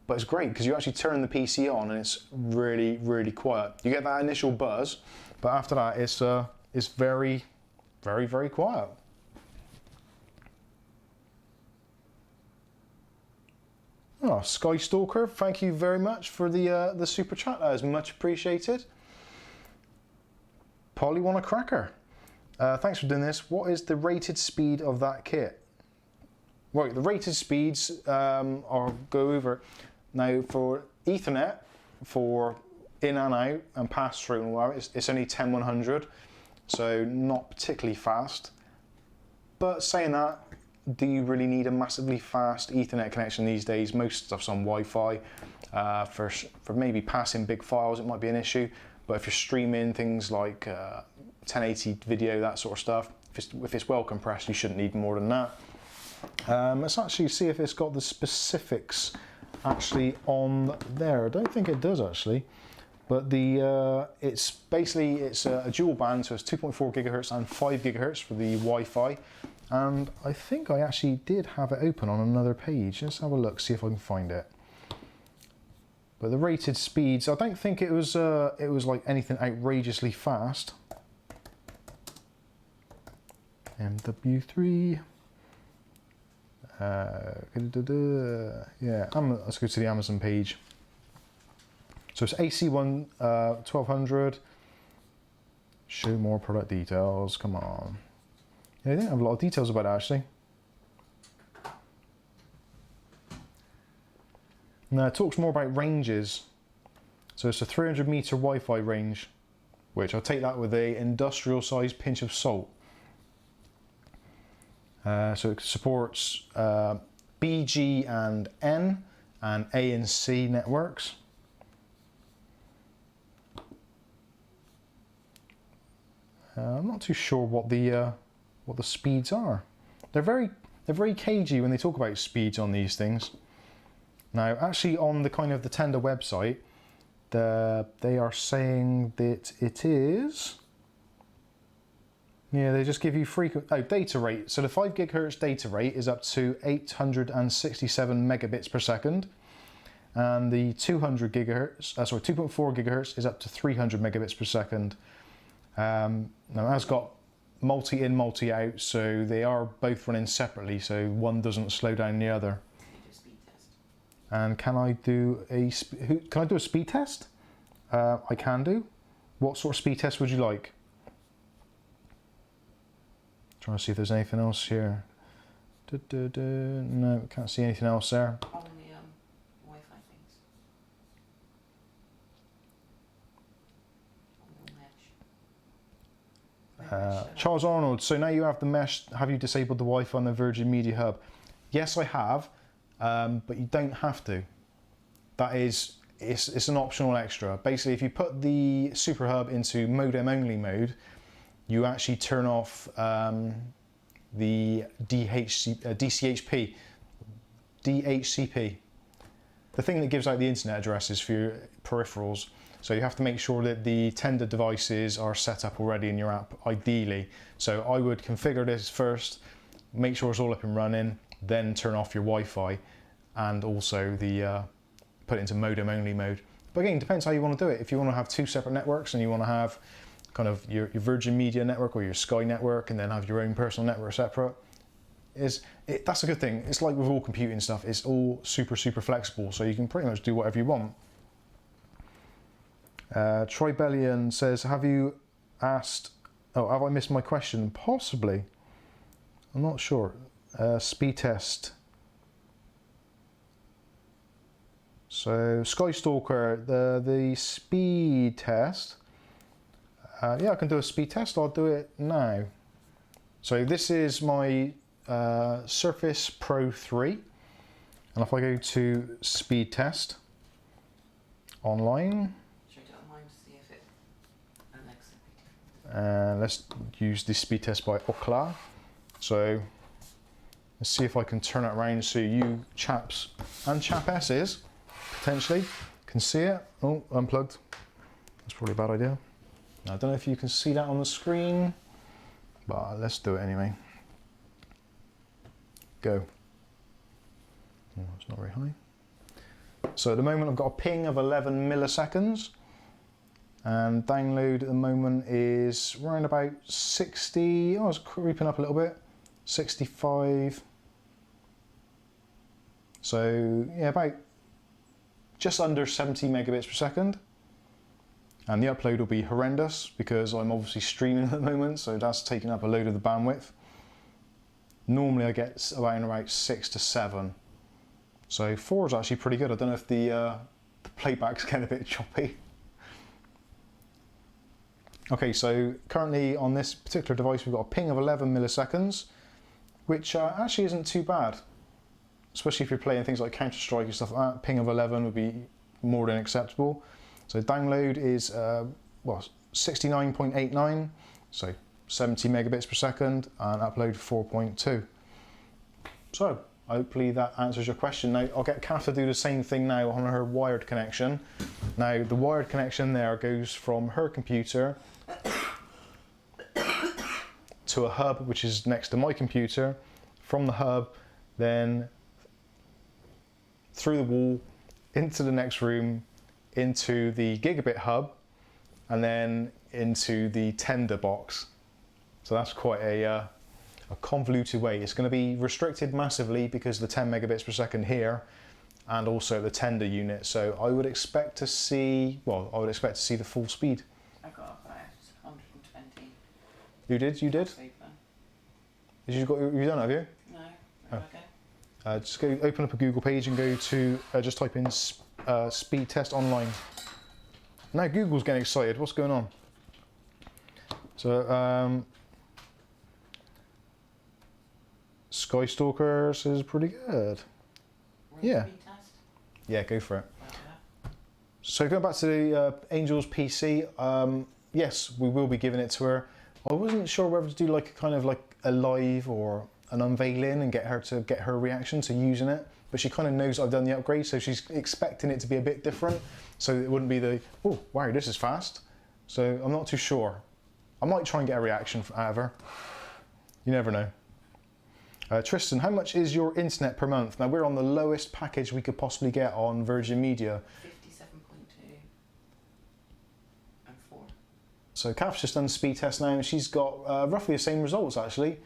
But it's great because you actually turn the PC on and it's really, really quiet. You get that initial buzz, but after that it's very, very, very quiet. Oh, Skystalker, thank you very much for the super chat. That is much appreciated. Polly want a cracker. Thanks for doing this. What is the rated speed of that kit? Right, the rated speeds, I'll go over. Now for Ethernet, for in and out and pass through and all that, it's only 10100, so not particularly fast. But saying that, do you really need a massively fast Ethernet connection these days? Most stuff's on Wi-Fi. For maybe passing big files, it might be an issue. But if you're streaming things like 1080 video, that sort of stuff, if it's well compressed, you shouldn't need more than that. Let's actually see if it's got the specifics actually on there. I don't think it does actually, but it's basically a dual band, so it's 2.4 gigahertz and 5 gigahertz for the Wi-Fi. And I think I actually did have it open on another page. Let's have a look, see if I can find it. But the rated speeds, I don't think it was like anything outrageously fast. MW3. Yeah, let's go to the Amazon page. So it's AC1 1200. Show more product details. Come on. Yeah, they don't have a lot of details about it actually. No, it talks more about ranges. So it's a 300 meter Wi-Fi range, which I'll take that with a industrial sized pinch of salt. So it supports BG and N and A and C networks. I'm not too sure what the speeds are. They're very cagey when they talk about speeds on these things. Now, actually, on the kind of the Tenda website, they are saying that it is. Yeah, they just give you data rate. So the 5 gigahertz data rate is up to 867 megabits per second. and the 200 gigahertz, 2.4 gigahertz is up to 300 megabits per second. Now it has got multi in, multi out, so they are both running separately, so one doesn't slow down the other. Speed test. And can I do a speed test? I can do. What sort of speed test would you like? Trying to see if there's anything else here. No, can't see anything else there. On the Wi-Fi things. On the mesh. Charles Arnold, so now you have the mesh, have you disabled the Wi-Fi on the Virgin Media Hub? Yes, I have, but you don't have to. That is, it's an optional extra. Basically, if you put the Super Hub into modem only mode, you actually turn off the DHCP. The thing that gives out the internet addresses for your peripherals. So you have to make sure that the Tenda devices are set up already in your app, ideally. So I would configure this first, make sure it's all up and running, then turn off your Wi-Fi, and also the put it into modem only mode. But again, it depends how you want to do it. If you want to have two separate networks and you want to have kind of your Virgin Media network or your Sky network and then have your own personal network separate, that's a good thing. It's like with all computing stuff, it's all super flexible, so you can pretty much do whatever you want. Tribellion says, have you asked, have I missed my question? Possibly. I'm not sure. Speed test. So Skystalker, the speed test. Yeah, I can do a speed test. I'll do it now. So this is my Surface Pro 3, and if I go to speed test online, Should I do it online to see if it Alexa? let's use the speed test by Ookla. So let's see if I can turn it around so you chaps and chapesses potentially can see it. Oh, unplugged. That's probably a bad idea. I don't know if you can see that on the screen, but let's do it anyway. Go. Oh, it's not very high. So at the moment I've got a ping of 11 milliseconds, and download at the moment is around about 60, it's creeping up a little bit, 65. So yeah, about just under 70 megabits per second. And the upload will be horrendous because I'm obviously streaming at the moment, so that's taking up a load of the bandwidth. Normally I get around about 6 to 7. So 4 is actually pretty good. I don't know if the playback's getting a bit choppy. Okay, so currently on this particular device we've got a ping of 11 milliseconds, which actually isn't too bad. Especially if you're playing things like Counter-Strike and stuff like that, ping of 11 would be more than acceptable. So download is 69.89, so 70 megabits per second, and upload 4.2. So hopefully that answers your question. Now I'll get Kath to do the same thing now on her wired connection. Now the wired connection there goes from her computer to a hub which is next to my computer. From the hub, then through the wall, into the next room, into the gigabit hub, and then into the Tenda box. So that's quite a convoluted way. It's going to be restricted massively because of the 10 megabits per second here, and also the Tenda unit. So I would expect to see, the full speed. I got about 120. You did? You did? Super. You done, have you? No. Oh. Okay. Just go open up a Google page and go to, just type in speed test online. Now Google's getting excited. What's going on? So Skystalker says pretty good. Yeah. Speed test? Yeah, go for it. Okay. So going back to the Angel's PC, yes, we will be giving it to her. I wasn't sure whether to do like kind of like a live or an unveiling and get her reaction to using it, but she kind of knows I've done the upgrade, so she's expecting it to be a bit different, so it wouldn't be the, oh wow, this is fast. So I'm not too sure. I might try and get a reaction out of her. You never know. Tristan, how much is your internet per month? Now we're on the lowest package we could possibly get on Virgin Media. 57.2 and 4. So Kath's just done a speed test now and she's got roughly the same results actually.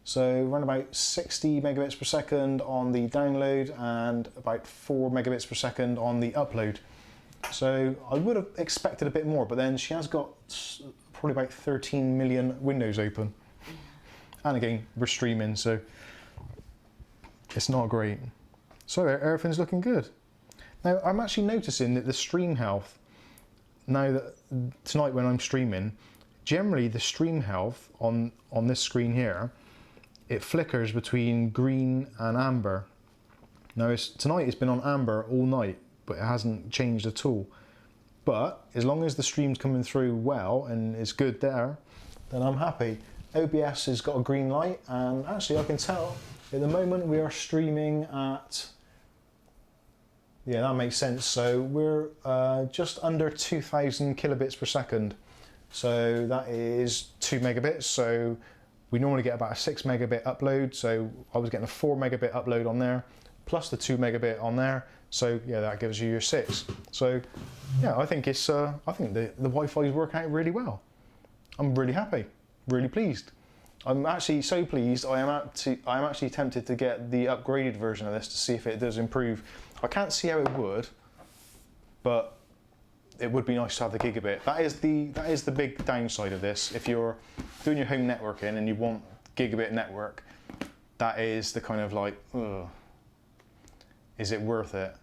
So around about 60 megabits per second on the download and about 4 megabits per second on the upload. So I would have expected a bit more, but then she has got probably about 13 million windows open. And again, we're streaming, so it's not great. So everything's looking good. Now I'm actually noticing that the stream health, now that tonight when I'm streaming, generally the stream health on this screen here, it flickers between green and amber. Now tonight it's been on amber all night, but it hasn't changed at all. But as long as the stream's coming through well and it's good there, then I'm happy. OBS has got a green light, and actually I can tell at the moment we are streaming at, yeah, that makes sense. So we're just under 2000 kilobits per second. So that is 2 megabits. So we normally get about a 6 megabit upload. So I was getting a 4 megabit upload on there, plus the 2 megabit on there. So yeah, that gives you your 6. So yeah, I think it's, I think the Wi-Fi is working out really well. I'm really happy, really pleased. I'm actually so pleased. I am actually tempted to get the upgraded version of this to see if it does improve. I can't see how it would, but it would be nice to have the gigabit. That is the big downside of this. If you're doing your home networking and you want gigabit network, that is the kind of like, ugh, is it worth it?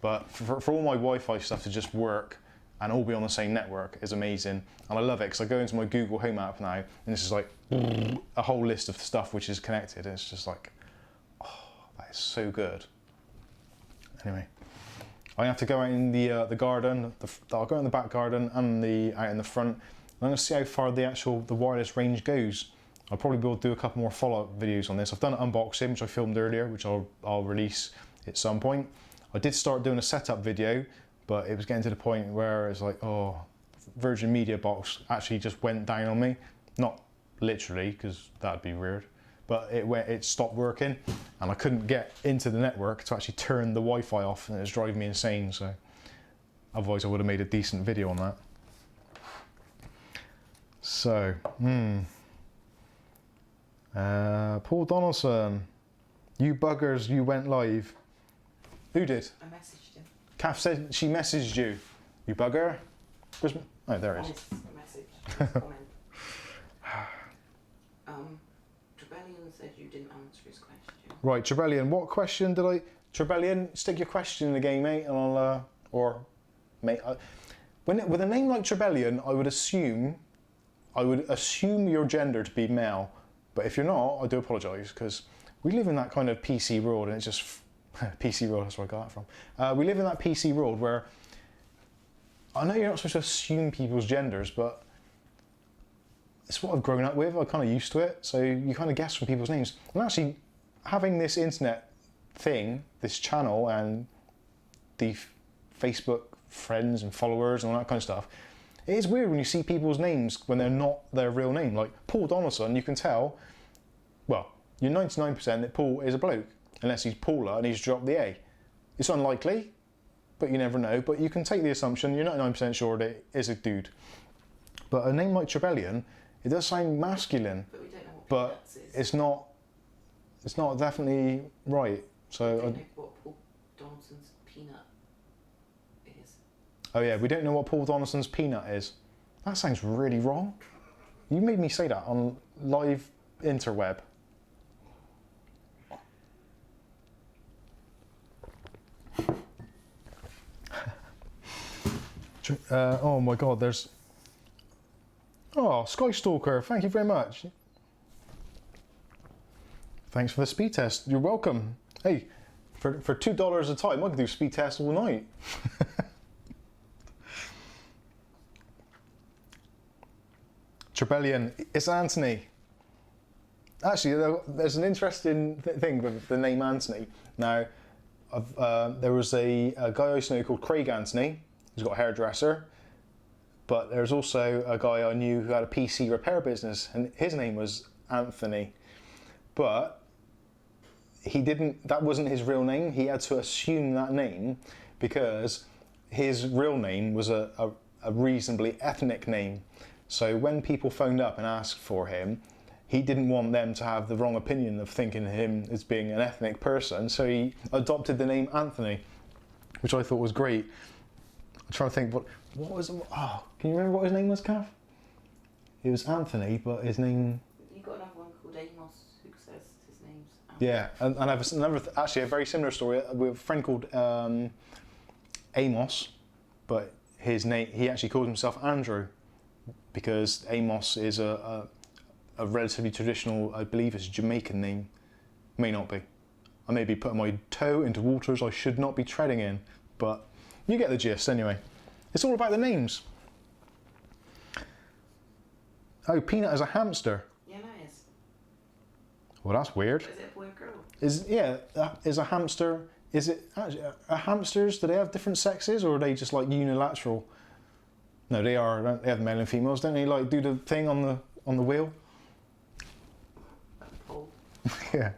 But for all my Wi-Fi stuff to just work and all be on the same network is amazing. And I love it because I go into my Google Home app now and it's just like a whole list of stuff which is connected. And it's just like, oh, that is so good. Anyway, I have to go out in the garden. I'll go in the back garden and out in the front. I'm going to see how far the wireless range goes. I'll probably be able to do a couple more follow-up videos on this. I've done an unboxing, which I filmed earlier, which I'll release at some point. I did start doing a setup video, but it was getting to the point where it's like, oh, Virgin Media box actually just went down on me. Not literally, because that'd be weird, but it stopped working and I couldn't get into the network to actually turn the Wi-Fi off, and it was driving me insane. So otherwise I would have made a decent video on that. So, Paul Donaldson, you buggers, you went live. Who did? I messaged him. Kath said she messaged you. You bugger. Oh, there it is. Honest message. Comment. Trebellion said you didn't answer his question. Right, Trebellion, what question did I... Trebellion, stick your question in the game, mate, and I'll... with a name like Trebellion, I would assume your gender to be male. But if you're not, I do apologise, because we live in that kind of PC world, and it's just... PC world, that's where I got that from. We live in that PC world where... I know you're not supposed to assume people's genders, but it's what I've grown up with. I'm kind of used to it, so you kind of guess from people's names. And actually, having this internet thing, this channel, and the Facebook friends and followers and all that kind of stuff, it is weird when you see people's names when they're not their real name. Like Paul Donaldson, you can tell, well, you're 99% that Paul is a bloke, unless he's Paula and he's dropped the A. It's unlikely, but you never know. But you can take the assumption, you're 99% sure that it is a dude. But a name like Trebellion, it does sound masculine, But we don't know what but peanuts is. it's not definitely right. So We don't know what Paul Donaldson's peanut is. oh yeah, we don't know what Paul Donaldson's peanut is. That sounds really wrong. You made me say that on live interweb. Oh my god, there's... Oh, Skystalker, thank you very much. Thanks for the speed test, you're welcome. Hey, for $2 a time, I could do speed tests all night. Trebellion, it's Anthony. Actually, there's an interesting thing with the name Anthony. Now, there was a guy I used to know called Craig Anthony. He's got a hairdresser, but there's also a guy I knew who had a PC repair business, and his name was Anthony. But that wasn't his real name. He had to assume that name because his real name was a reasonably ethnic name. So when people phoned up and asked for him, he didn't want them to have the wrong opinion of thinking of him as being an ethnic person. So he adopted the name Anthony, which I thought was great. I'm trying to think, what was, oh, can you remember what his name was, Kath? It was Anthony, but his name... You've got another one called Amos who says his name's Amos. Yeah, and I have actually a very similar story with a friend called Amos, but his name, he actually called himself Andrew because Amos is a relatively traditional, I believe it's a Jamaican name. May not be. I may be putting my toe into waters I should not be treading in, but you get the gist anyway. It's all about the names. Oh, Peanut is a hamster. Yeah, no, it is. Well, that's weird. Is it a boy or girl? Is a hamster, is it, actually, are hamsters, do they have different sexes or are they just like unilateral? No, they are, they have male and females, don't they like do the thing on the wheel? Pole. Yeah.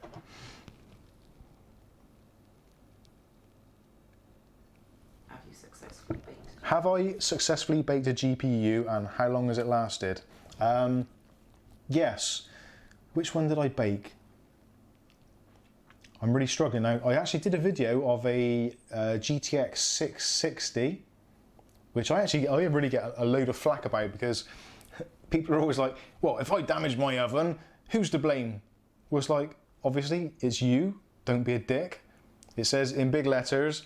Have I successfully baked a GPU and how long has it lasted? Yes. Which one did I bake? I'm really struggling now. I actually did a video of a GTX 660, which I really get a load of flack about because people are always like, well, if I damage my oven, who's to blame? Well, it's like, obviously, it's you. Don't be a dick. It says in big letters,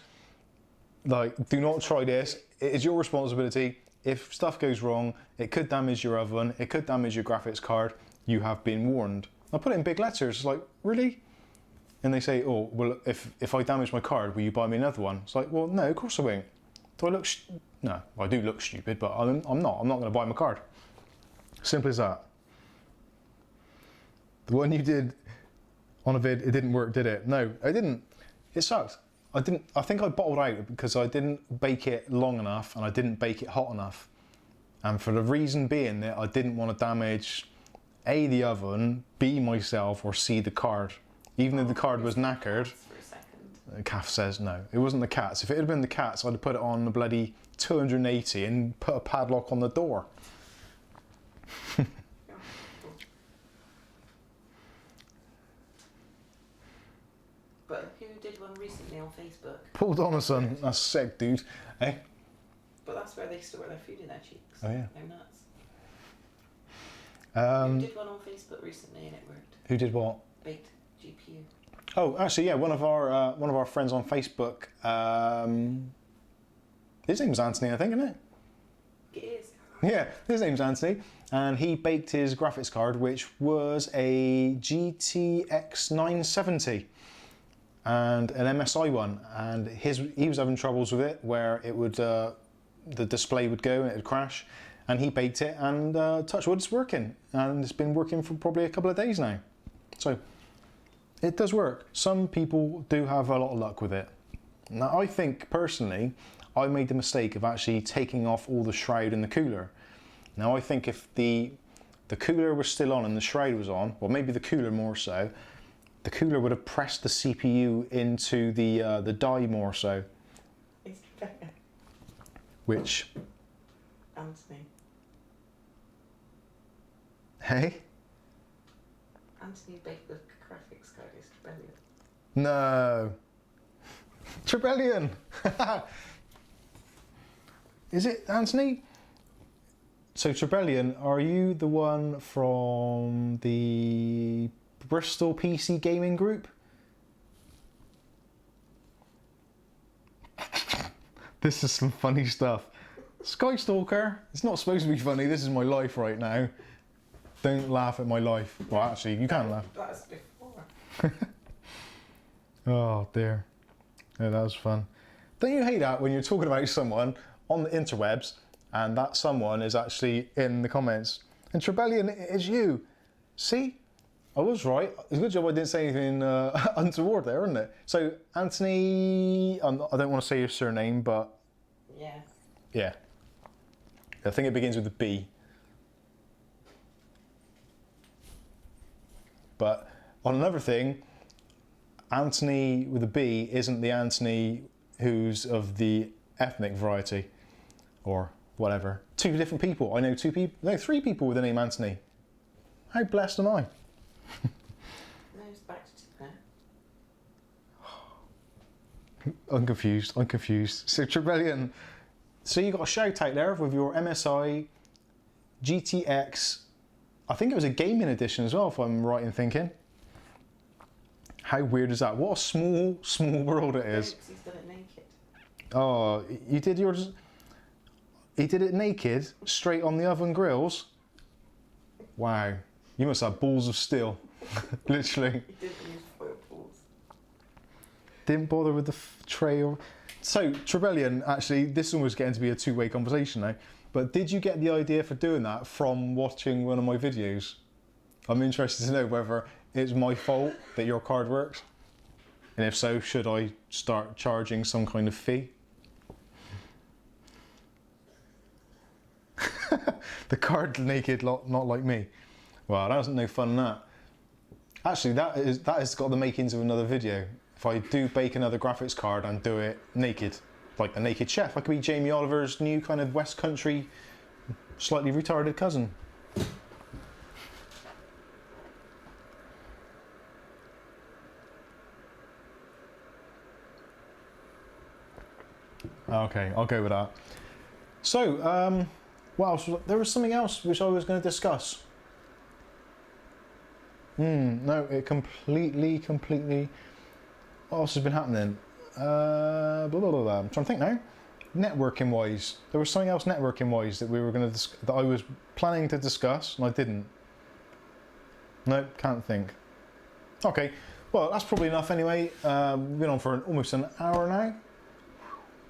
like, do not try this. It is your responsibility. If stuff goes wrong, it could damage your oven, it could damage your graphics card. You have been warned. I put it in big letters. It's like, really? And they say, oh, well, if I damage my card, will you buy me another one? It's like, well, no, of course I won't. Do I look? No, I do look stupid, but I'm not. I'm not going to buy my card. Simple as that. The one you did on a vid, it didn't work, did it? No, it didn't. It sucked. I think I bottled out because I didn't bake it long enough and I didn't bake it hot enough. And for the reason being that I didn't want to damage A, the oven, B, myself, or C, the card. Even though the card was knackered. Kath says no, it wasn't the cats. If it had been the cats, I'd have put it on the bloody 280 and put a padlock on the door. But who did one recently on Facebook? Paul Donaldson, that's sick, dude. Eh? But that's where they store their food, in their cheeks. Oh yeah. They're nuts. Who did one on Facebook recently and it worked? Who did what? Baked GPU. Oh, actually, yeah, one of our friends on Facebook. His name's Anthony, I think, isn't it? It is. Yeah, his name's Anthony, and he baked his graphics card, which was a GTX 970 and an MSI one, and he was having troubles with it where it would the display would go and it would crash, and he baked it, and touch wood, it's working, and it's been working for probably a couple of days now. So it does work. Some people do have a lot of luck with it. Now, I think personally, I made the mistake of actually taking off all the shroud and the cooler. Now, I think if the cooler was still on and the shroud was on, well, maybe the cooler more so, the cooler would have pressed the CPU into the die more so. Which? Anthony. Hey? Anthony baked the graphics card is brilliant. No. Trebellion! Is it Anthony? So Trebellion, are you the one from the Bristol PC gaming group? This is some funny stuff. Skystalker, it's not supposed to be funny, this is my life right now. Don't laugh at my life. Well, actually, you can laugh. That's before. Oh dear. Yeah, that was fun. Don't you hate that when you're talking about someone on the interwebs and that someone is actually in the comments? And Trebellion, it's you. See? I was right. It's a good job I didn't say anything untoward there, isn't it? So, Anthony, I don't want to say your surname, but... Yeah. Yeah. I think it begins with a B. But on another thing, Anthony with a B isn't the Anthony who's of the ethnic variety or whatever. 2 different people. I know 2 people, no, 3 people with the name Anthony. How blessed am I? No, it's back to there. I'm confused. So Trevelyan, so you got a shout out there with your MSI GTX. I think it was a gaming edition as well, if I'm right in thinking. How weird is that? What a small world it is. Because he's done it naked. Oh, you did yours. He did it naked, straight on the oven grills. Wow, you must have balls of steel, literally. He didn't use foil balls. Didn't bother with the tray or. So Trevelyan, actually, this is almost getting to be a 2-way conversation now. But did you get the idea for doing that from watching one of my videos? I'm interested to know whether it's my fault that your card works, and if so, should I start charging some kind of fee? The card naked lot, not like me. Well, that wasn't no fun, that. Actually, that has got the makings of another video. If I do bake another graphics card and do it naked, like a naked chef, I could be Jamie Oliver's new kind of West Country, slightly retarded cousin. Okay, I'll go with that. So, what else? There was something else which I was going to discuss. No, it completely. What else has been happening? Blah, blah, blah, blah. I'm trying to think now. Networking wise, there was something else networking wise that we were going to that I was planning to discuss and I didn't. No, can't think. Okay, well that's probably enough anyway. We've been on for almost an hour now.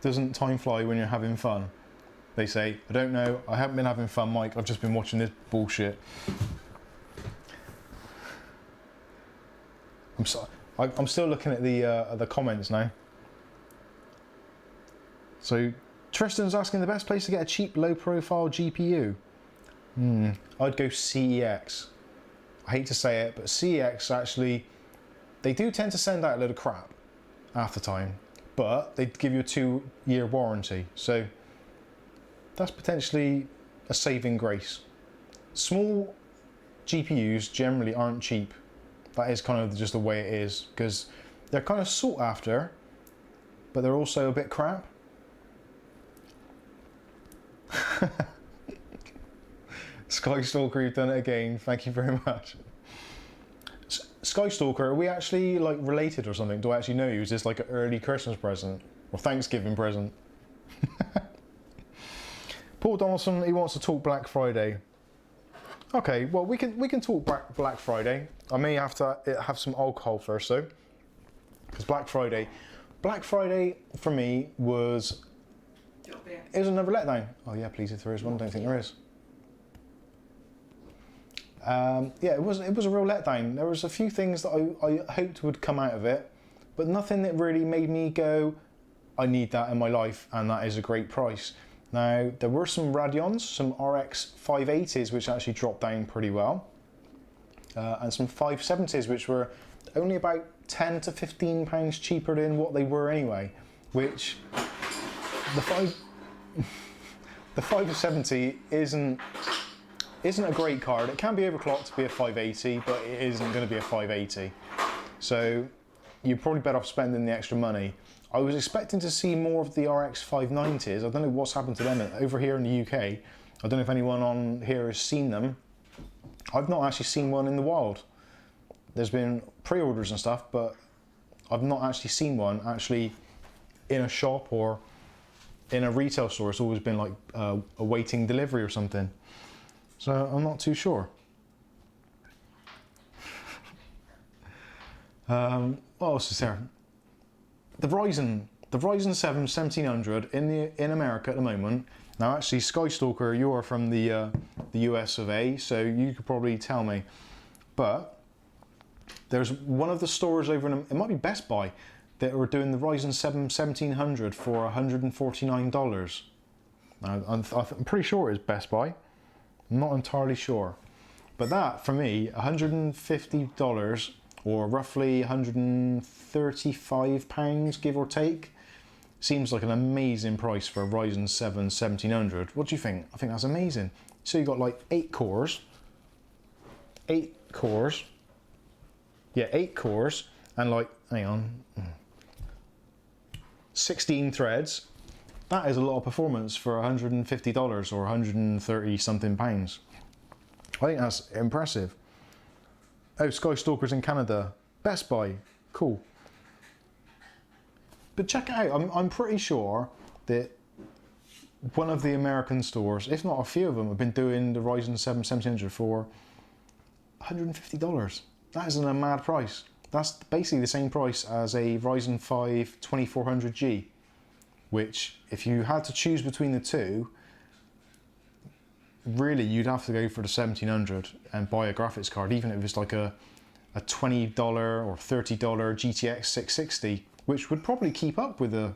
Doesn't time fly when you're having fun? They say. I don't know. I haven't been having fun, Mike. I've just been watching this bullshit. I'm still looking at the comments now. So Tristan's asking the best place to get a cheap, low-profile GPU. I'd go CEX. I hate to say it, but CEX actually, they do tend to send out a load of crap half the time, but they give you a 2-year warranty. So that's potentially a saving grace. Small GPUs generally aren't cheap. That is kind of just the way it is, because they're kind of sought after, but they're also a bit crap. Skystalker, you've done it again. Thank you very much. Skystalker, are we actually like related or something? Do I actually know you? Is this like an early Christmas present or Thanksgiving present? Paul Donaldson, he wants to talk Black Friday. Okay, well we can talk Black Friday. I may have to have some alcohol first though, because Black Friday for me was. It was another letdown. Oh yeah, please, if there is one, I don't think there is. Yeah, it was a real letdown. There was a few things that I hoped would come out of it, but nothing that really made me go, I need that in my life, and that is a great price. Now, there were some Radeons, some RX 580s, which actually dropped down pretty well, and some 570s, which were only about £10 to £15 cheaper than what they were anyway, which the 570 isn't a great card. It can be overclocked to be a 580, but it isn't going to be a 580. So you're probably better off spending the extra money. I was expecting to see more of the RX 590s. I don't know what's happened to them over here in the UK. I don't know if anyone on here has seen them. I've not actually seen one in the wild. There's been pre-orders and stuff, but I've not actually seen one actually in a shop or in a retail store. It's always been like awaiting delivery or something. So I'm not too sure. What else is there? The Ryzen 7 1700 in America at the moment. Now actually, Skystalker, you are from the US of A, so you could probably tell me. But there's one of the stores over in, it might be Best Buy, that were doing the Ryzen 7 1700 for $149. Now, I'm pretty sure it's Best Buy. I'm not entirely sure. But that, for me, $150 or roughly £135, give or take. Seems like an amazing price for a Ryzen 7 1700. What do you think? I think that's amazing. So you've got like 8 cores. 8 cores. Yeah, 8 cores. And like, hang on, 16 threads. That is a lot of performance for $150 or 130 something pounds. I think that's impressive. Oh, Sky Stalker's in Canada. Best Buy. Cool. But check it out. I'm pretty sure that one of the American stores, if not a few of them, have been doing the Ryzen 7 1700 for $150. That isn't a mad price. That's basically the same price as a Ryzen 5 2400G, which if you had to choose between the two, really you'd have to go for the 1700 and buy a graphics card, even if it's like a $20 or $30 GTX 660, which would probably keep up with a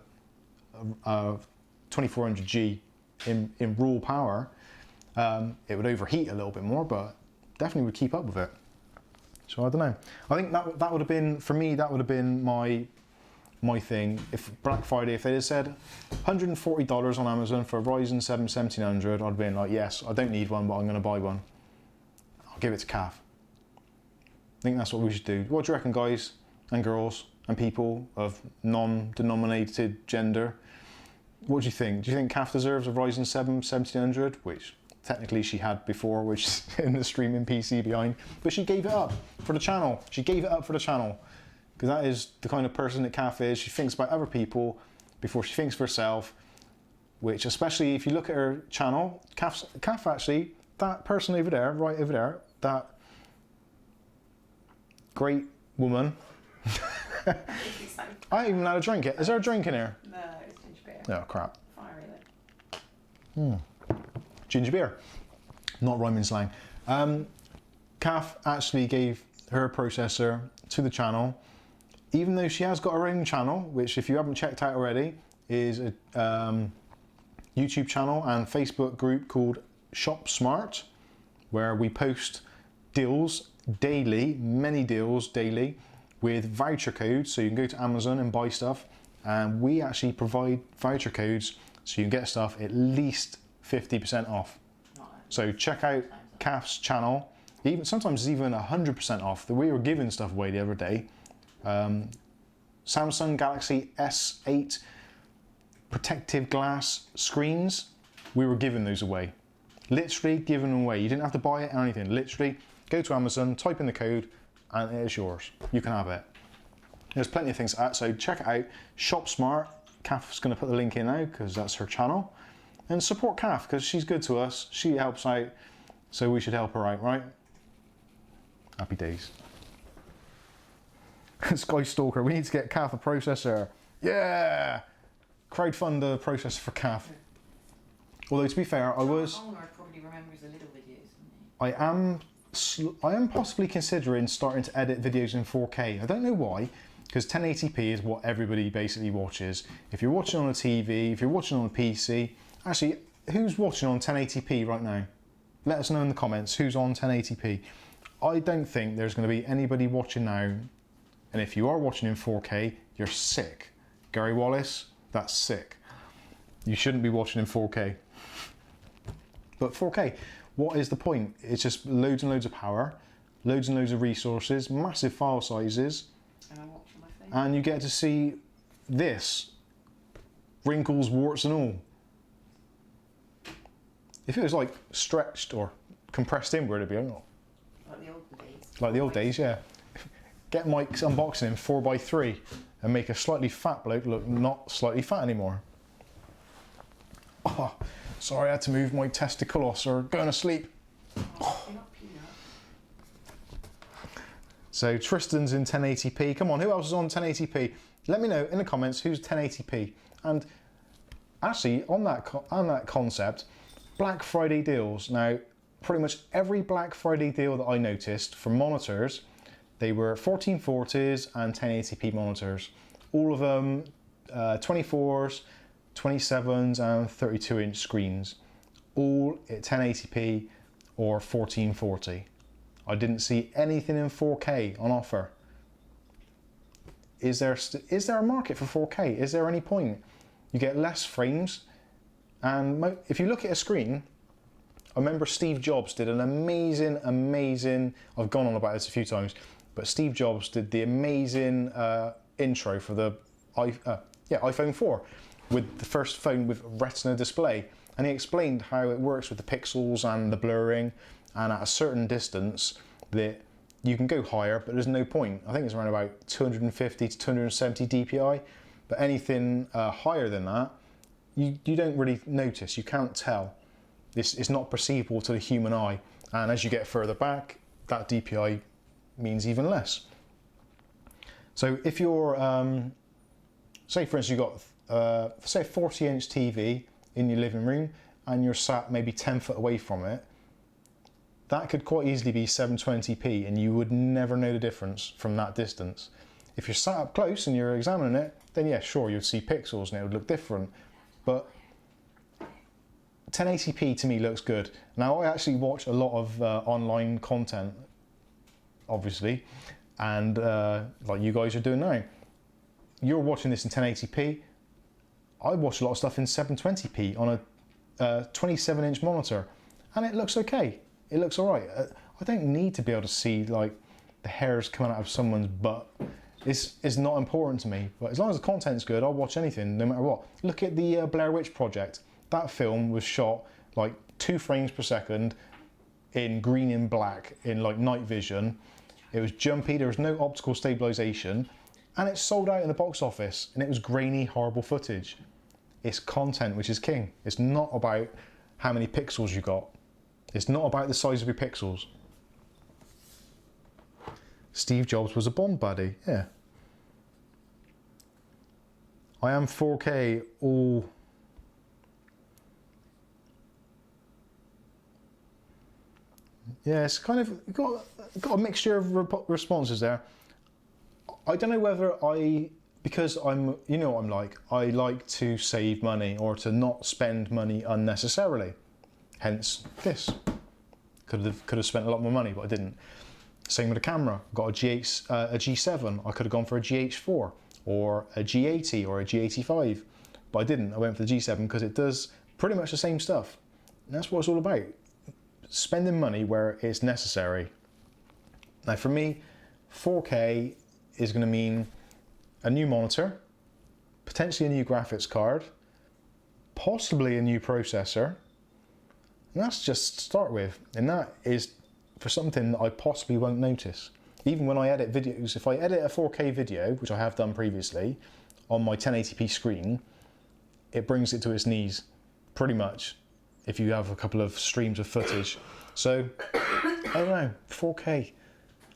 2400G in raw power. It would overheat a little bit more, but definitely would keep up with it. So I don't know. I think that would have been, for me, that would have been my thing. If Black Friday, if they had said $140 on Amazon for a Ryzen 7 1700, I'd have been like, yes, I don't need one, but I'm going to buy one. I'll give it to Kath. I think that's what we should do. What do you reckon, guys and girls and people of non-denominated gender? What do you think? Do you think Kath deserves a Ryzen 7 1700, which technically she had before, which is in the streaming PC behind, but she gave it up for the channel. She gave it up for the channel, because that is the kind of person that Kath is. She thinks about other people before she thinks for herself, which, especially if you look at her channel, Kath actually, that person over there, right over there, that great woman. I ain't even had a drink yet. Is there a drink in here? No, it's ginger beer. Oh, crap. Fiery then. Ginger beer, not rhyming slang. Kath actually gave her processor to the channel, even though she has got her own channel, which, if you haven't checked out already, is a YouTube channel and Facebook group called Shop Smart, where we post deals daily, many deals daily, with voucher codes, so you can go to Amazon and buy stuff, and we actually provide voucher codes so you can get stuff at least 50% off. So check out Kath's channel. Sometimes it's even 100% off. We were giving stuff away the other day. Samsung Galaxy S8 protective glass screens. We were giving those away. Literally giving them away. You didn't have to buy it or anything. Literally go to Amazon, type in the code, and it is yours. You can have it. There's plenty of things out, so check it out. Shop Smart. Kath's going to put the link in now because that's her channel. And support Kath because she's good to us. She helps out, so we should help her out, right? Happy days. Sky Stalker, we need to get Kath a processor. Yeah! Crowdfund a processor for Kath. Although, to be fair, Onward probably remembers the little videos, doesn't he? I am possibly considering starting to edit videos in 4K. I don't know why, because 1080p is what everybody basically watches. If you're watching on a TV, if you're watching on a PC, actually, who's watching on 1080p right now? Let us know in the comments who's on 1080p. I don't think there's going to be anybody watching now, and if you are watching in 4K, you're sick. Gary Wallace, that's sick. You shouldn't be watching in 4K. But 4K, what is the point? It's just loads and loads of power, loads and loads of resources, massive file sizes, And I'm watching my phone. and you get to see this. Wrinkles, warts and all. If it was like stretched or compressed inward, it'd be like Like the old days. the old days, yeah. Get Mike's unboxing in 4x3 and make a slightly fat bloke look not slightly fat anymore. Oh, sorry, I had to move my testiculos or going to sleep. Oh, you're not peanut. So Tristan's in 1080p. Come on, who else is on 1080p? Let me know in the comments who's 1080p. And actually, on that concept, Black Friday deals. Now, pretty much every Black Friday deal that I noticed for monitors, they were 1440s and 1080p monitors. All of them 24s, 27s and 32-inch screens. All at 1080p or 1440. I didn't see anything in 4K on offer. is there a market for 4K? Is there any point? You get less frames, and if you look at a screen, I remember Steve Jobs did an amazing, I've gone on about this a few times, but Steve Jobs did the amazing intro for the iPhone 4 with the first phone with Retina display, and he explained how it works with the pixels and the blurring, and at a certain distance that you can go higher, but there's no point. I think it's around about 250 to 270 dpi, but anything higher than that, you don't really notice, you can't tell. This is not perceivable to the human eye, and as you get further back, that DPI means even less. So if you're, say for instance you've got, say a 40-inch TV in your living room, and you're sat maybe 10 foot away from it, that could quite easily be 720p, and you would never know the difference from that distance. If you're sat up close and you're examining it, then yeah, sure, you'd see pixels and it would look different. But 1080p to me looks good. Now I actually watch a lot of online content, obviously, and like you guys are doing now. You're watching this in 1080p. I watch a lot of stuff in 720p on a 27-inch monitor, and it looks okay. It looks alright. I don't need to be able to see like the hairs coming out of someone's butt. It's not important to me, but as long as the content's good, I'll watch anything, no matter what. Look at the Blair Witch Project. That film was shot like 2 frames per second in green and black in like night vision. It was jumpy, there was no optical stabilization, and it sold out in the box office, and it was grainy, horrible footage. It's content which is king. It's not about how many pixels you got. It's not about the size of your pixels. Steve Jobs was a Bond baddie, yeah. I am 4K all... Yeah, it's kind of got a mixture of responses there. I don't know whether because I'm, you know what I'm like, I like to save money or to not spend money unnecessarily. Hence this. Could have spent a lot more money, but I didn't. Same with the camera. Got a G7. I could have gone for a GH4 or a G80 or a G85, but I didn't. I went for the G7 because it does pretty much the same stuff. And that's what it's all about. Spending money where it's necessary. Now for me, 4K is going to mean a new monitor, potentially a new graphics card, possibly a new processor. And that's just to start with. And that is for something that I possibly won't notice. Even when I edit videos, if I edit a 4K video, which I have done previously, on my 1080p screen, it brings it to its knees, pretty much, if you have a couple of streams of footage. So, I don't know, 4K.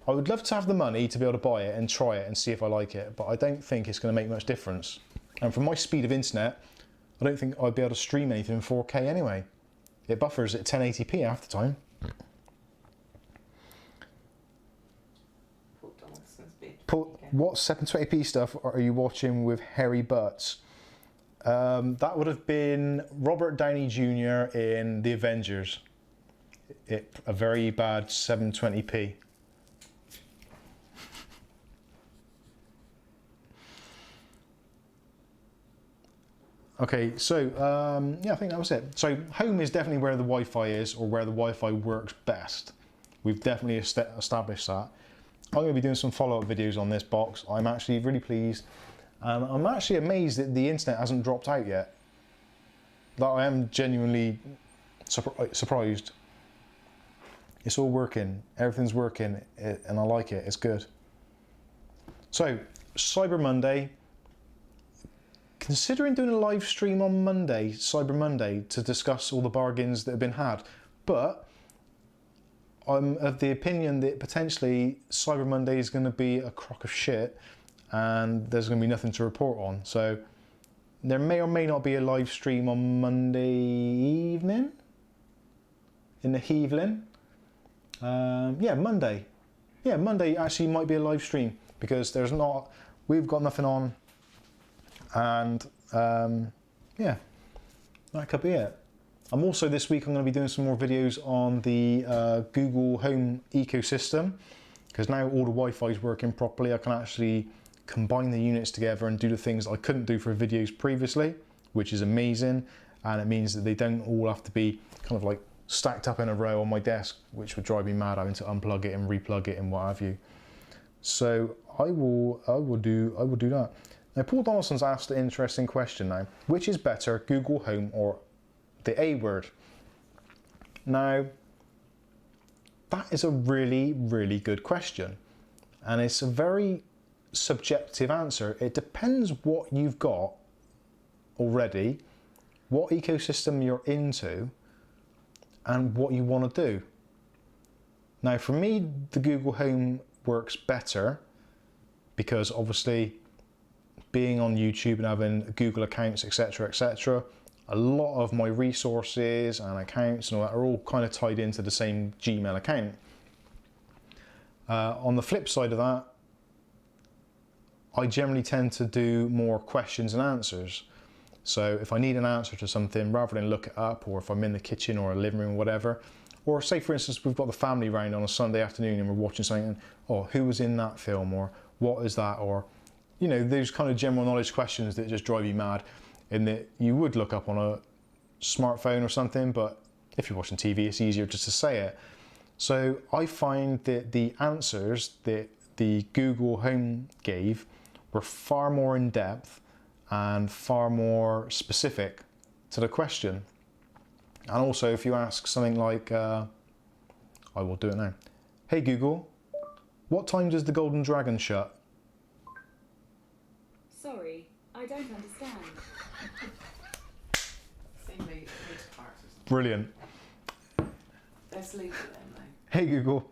I would love to have the money to be able to buy it and try it and see if I like it, but I don't think it's going to make much difference. And from my speed of internet, I don't think I'd be able to stream anything in 4K anyway. It buffers at 1080p half the time. What 720p stuff are you watching with hairy butts? That would have been Robert Downey Jr. in The Avengers. A very bad 720p. Okay, so yeah, I think that was it. So home is definitely where the Wi-Fi is, or where the Wi-Fi works best. We've definitely established that. I'm going to be doing some follow-up videos on this box. I'm actually really pleased. I'm actually amazed that the internet hasn't dropped out yet. That I am genuinely surprised. It's all working, everything's working, and I like it, it's good. So, Cyber Monday. Considering doing a live stream on Monday, Cyber Monday, to discuss all the bargains that have been had, but I'm of the opinion that potentially Cyber Monday is going to be a crock of shit and there's going to be nothing to report on. So there may or may not be a live stream on Monday evening in the Hevelin. Yeah, Monday. Yeah, Monday actually might be a live stream because we've got nothing on, and yeah, that could be it. I'm also this week I'm going to be doing some more videos on the Google Home ecosystem, because now all the Wi-Fi is working properly. I can actually combine the units together and do the things I couldn't do for videos previously, which is amazing. And it means that they don't all have to be kind of like stacked up in a row on my desk, which would drive me mad having to unplug it and replug it and what have you. So I will do that. Now Paul Donaldson's asked an interesting question now. Which is better, Google Home or the A word? Now, that is a really, really good question. And it's a very subjective answer. It depends what you've got already, what ecosystem you're into, and what you want to do. Now, for me, the Google Home works better because obviously being on YouTube and having Google accounts, etc., etc., a lot of my resources and accounts and all that are all kind of tied into the same Gmail account. On the flip side of that, I generally tend to do more questions and answers. So if I need an answer to something, rather than look it up, or if I'm in the kitchen or a living room or whatever, or say for instance we've got the family round on a Sunday afternoon and we're watching something, and, oh, who was in that film, or what is that, or you know, those kind of general knowledge questions that just drive you mad, in that you would look up on a smartphone or something, but if you're watching TV it's easier just to say it. So I find that the answers that the Google Home gave were far more in depth and far more specific to the question. And also if you ask something like, I will do it now. Hey Google, what time does the Golden Dragon shut? Sorry, I don't understand. Same motor parts or something. Brilliant. Let's leave it then, though. Hey Google,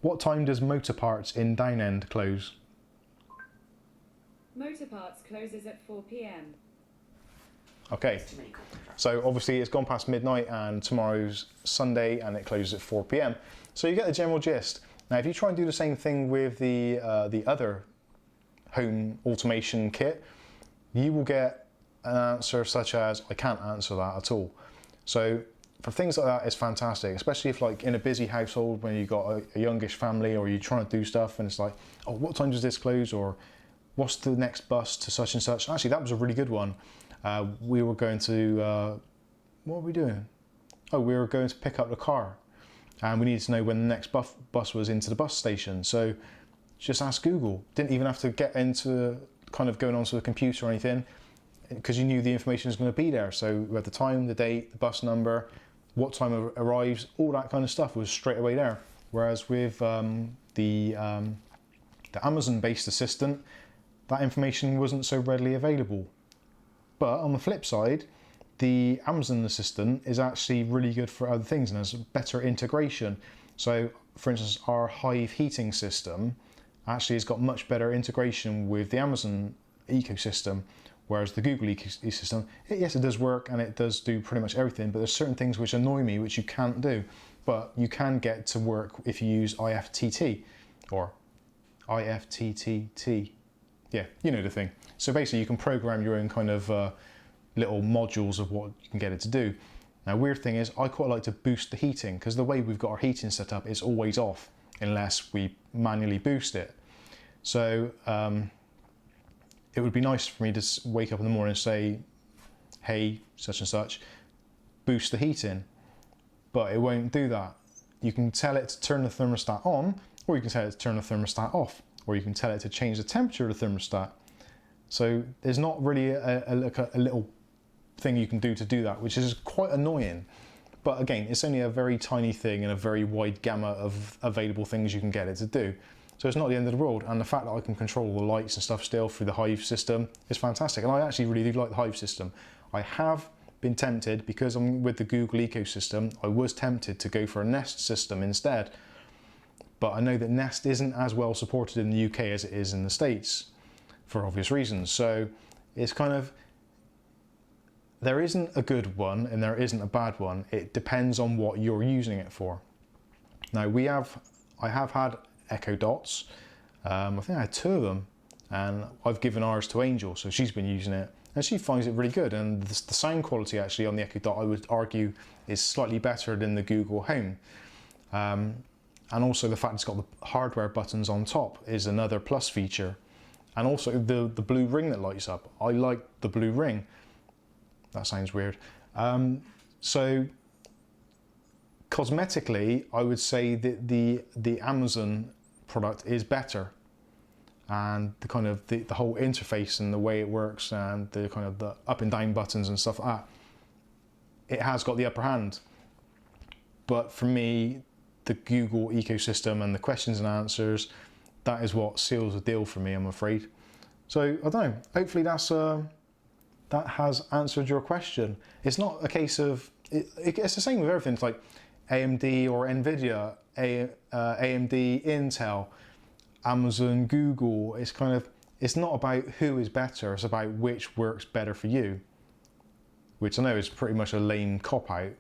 what time does Motor Parts in Downend close? Motor Parts closes at 4 p.m. Okay, Too many contracts. so obviously it's gone past midnight and tomorrow's Sunday and it closes at 4 p.m. So you get the general gist. Now if you try and do the same thing with the other home automation kit, you will get an answer such as, I can't answer that at all. So for things like that, it's fantastic, especially if like in a busy household when you've got a youngish family or you're trying to do stuff and it's like, oh, what time does this close? Or what's the next bus to such and such? Actually, that was a really good one. We were going to, what were we doing? Oh, we were going to pick up the car and we needed to know when the next bus was into the bus station. So just ask Google. Didn't even have to get into kind of going onto the computer or anything, because you knew the information was going to be there. So we had the time, the date, the bus number, what time it arrives, all that kind of stuff was straight away there. Whereas with the Amazon-based assistant, that information wasn't so readily available. But on the flip side, the Amazon assistant is actually really good for other things and has better integration. So for instance, our Hive heating system actually has got much better integration with the Amazon ecosystem, whereas the Google ecosystem, yes, it does work and it does do pretty much everything, but there's certain things which annoy me which you can't do. But you can get to work if you use IFTT or IFTTT. Yeah, you know the thing. So basically you can program your own kind of little modules of what you can get it to do. Now, weird thing is I quite like to boost the heating, because the way we've got our heating set up, it's always off unless we manually boost it. So it would be nice for me to wake up in the morning and say, hey, such and such, boost the heating. But it won't do that. You can tell it to turn the thermostat on, or you can tell it to turn the thermostat off, or you can tell it to change the temperature of the thermostat. So there's not really a little thing you can do that, which is quite annoying. But again, it's only a very tiny thing and a very wide gamut of available things you can get it to do. So it's not the end of the world. And the fact that I can control the lights and stuff still through the Hive system is fantastic. And I actually really do like the Hive system. I have been tempted, because I'm with the Google ecosystem, I was tempted to go for a Nest system instead. But I know that Nest isn't as well supported in the UK as it is in the States, for obvious reasons. So it's kind of, there isn't a good one and there isn't a bad one. It depends on what you're using it for. Now I have had Echo Dots. I think I had 2 of them, and I've given ours to Angel, so she's been using it and she finds it really good. And the sound quality actually on the Echo Dot, I would argue, is slightly better than the Google Home. And also the fact it's got the hardware buttons on top is another plus feature. And also the blue ring that lights up. I like the blue ring. That sounds weird. So cosmetically, I would say that the Amazon product is better, and the kind of the whole interface and the way it works and the kind of the up and down buttons and stuff like that, it has got the upper hand. But for me, the Google ecosystem and the questions and answers, that is what seals the deal for me, I'm afraid. So I don't know, hopefully that has answered your question. It's not a case of, it's the same with everything. It's like AMD or Nvidia, AMD, Intel, Amazon, Google. It's kind of, it's not about who is better, it's about which works better for you. Which I know is pretty much a lame cop-out,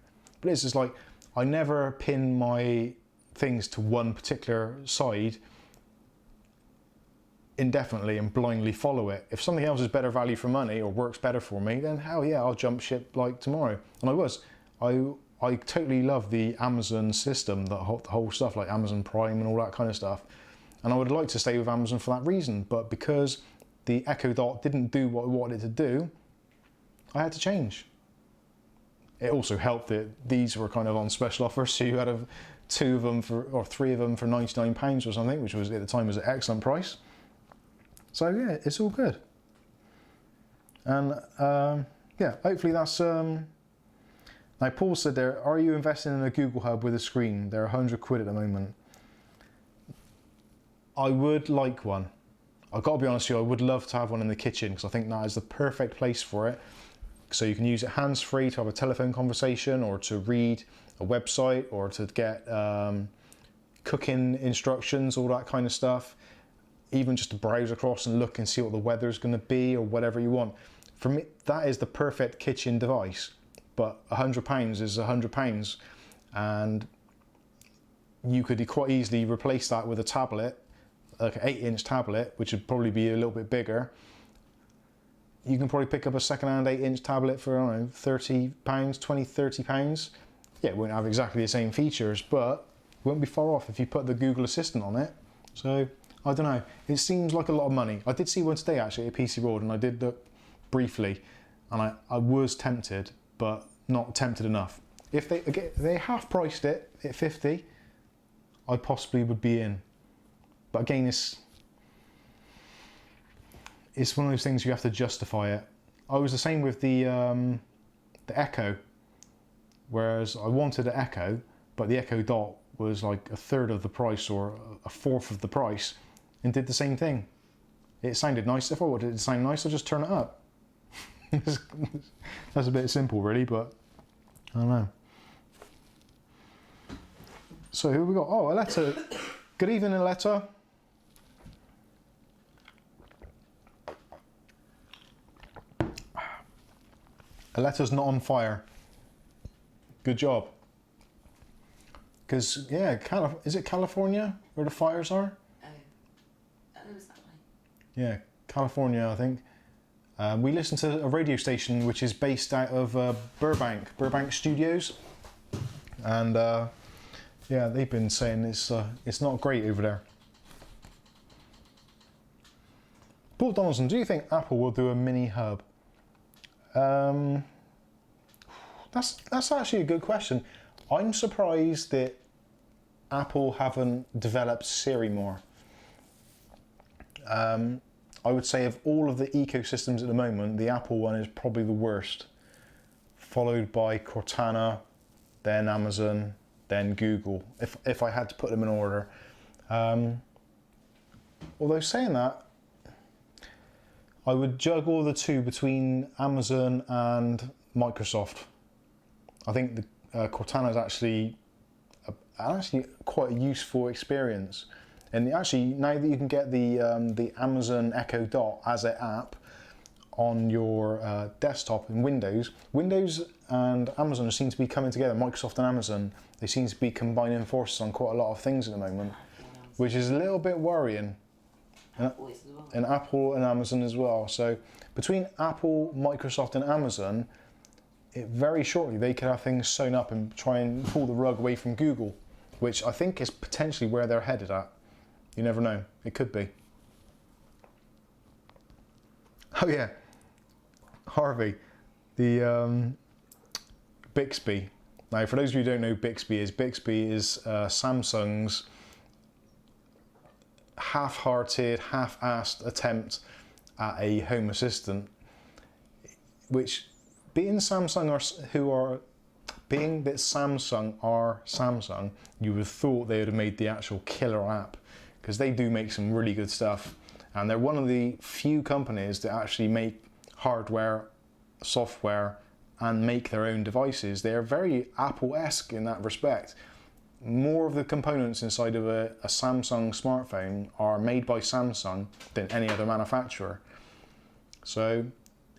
but it's just like, I never pin my things to one particular side indefinitely and blindly follow it. If something else is better value for money or works better for me, then hell yeah, I'll jump ship like tomorrow. And I totally love the Amazon system, the whole stuff like Amazon Prime and all that kind of stuff. And I would like to stay with Amazon for that reason, but because the Echo Dot didn't do what I wanted it to do, I had to change. It also helped that these were kind of on special offer, so you had two of them or three of them for £99 or something, which was at the time was an excellent price. So yeah, it's all good. And yeah, hopefully that's. Now Paul said there, are you investing in a Google Hub with a screen? They're £100 at the moment. I would like one. I've got to be honest with you, I would love to have one in the kitchen because I think that is the perfect place for it. So you can use it hands-free to have a telephone conversation or to read a website or to get cooking instructions, all that kind of stuff. Even just to browse across and look and see what the weather's going to be or whatever you want. For me, that is the perfect kitchen device. But £100 is £100, and you could quite easily replace that with a tablet, like an 8-inch tablet, which would probably be a little bit bigger. You can probably pick up a second-hand 8-inch tablet for, I don't know, £30, £20, £30. Yeah, it won't have exactly the same features, but it won't be far off if you put the Google Assistant on it. So, I don't know, it seems like a lot of money. I did see one today actually at PC World, and I did look briefly, and I was tempted, but not tempted enough. If they half priced it at 50, I possibly would be in. But again, it's one of those things you have to justify it. I was the same with the Echo, whereas I wanted an Echo, but the Echo Dot was like a third of the price or a fourth of the price, and did the same thing. It sounded nice. If I wanted it to sound nice, I'll just turn it up. That's a bit simple, really, but I don't know. So who have we got? Oh, Aletta. Good evening, Aletta. Aletta's not on fire. Good job. Because, yeah, is it California where the fires are? It was that way. Yeah, California, I think. We listen to a radio station which is based out of Burbank Studios, and yeah, they've been saying it's not great over there. Paul Donaldson, do you think Apple will do a mini hub? That's actually a good question. I'm surprised that Apple haven't developed Siri more. I would say of all of the ecosystems at the moment, the Apple one is probably the worst, followed by Cortana, then Amazon, then Google, if I had to put them in order. Although saying that, I would juggle the two between Amazon and Microsoft. I think the Cortana is actually quite a useful experience. And actually, now that you can get the Amazon Echo Dot as an app on your desktop in Windows and Amazon seem to be coming together. Microsoft and Amazon, they seem to be combining forces on quite a lot of things at the moment, which is a little bit worrying. And Apple and Amazon as well. So between Apple, Microsoft and Amazon, very shortly they could have things sewn up and try and pull the rug away from Google, which I think is potentially where they're headed at. You never know, it could be. Oh yeah, Harvey, the Bixby. Now, for those of you who don't know who Bixby is Samsung's half-hearted, half-assed attempt at a home assistant, which being that Samsung are Samsung, you would have thought they would have made the actual killer app, because they do make some really good stuff, and they're one of the few companies that actually make hardware, software, and make their own devices. They are very Apple-esque in that respect. More of the components inside of a Samsung smartphone are made by Samsung than any other manufacturer. So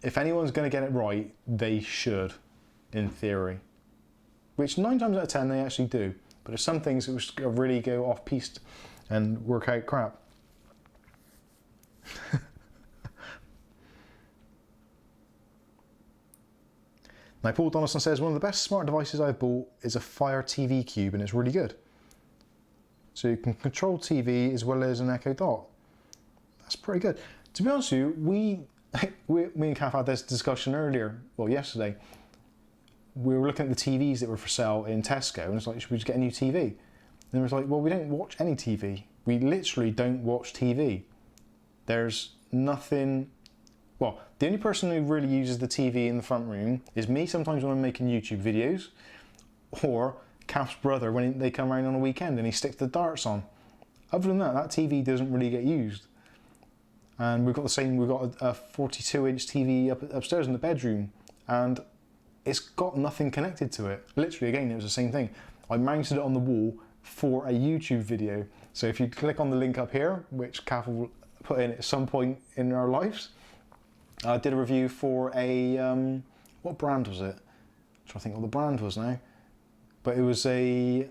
if anyone's going to get it right, they should, in theory. Which 9 times out of 10 they actually do. But there's some things that really go off-piste and work out crap. Now, Paul Donaldson says, one of the best smart devices I've bought is a Fire TV Cube, and it's really good. So you can control TV as well as an Echo Dot. That's pretty good. To be honest with you, me and Kath had this discussion earlier, well, yesterday. We were looking at the TVs that were for sale in Tesco, and it's like, should we just get a new TV? And it was like, well, we don't watch any TV. We literally don't watch TV. There's nothing. Well, the only person who really uses the TV in the front room is me sometimes when I'm making YouTube videos, or Kath's brother when they come around on a weekend and he sticks the darts on. Other than that, that TV doesn't really get used. And we've got a 42-inch TV upstairs in the bedroom, and it's got nothing connected to it. Literally, again, it was the same thing. I mounted it on the wall for a YouTube video. So if you click on the link up here, which Kath will put in at some point in our lives, I did a review for a, what brand was it? I'm trying to think what the brand was now. But it was I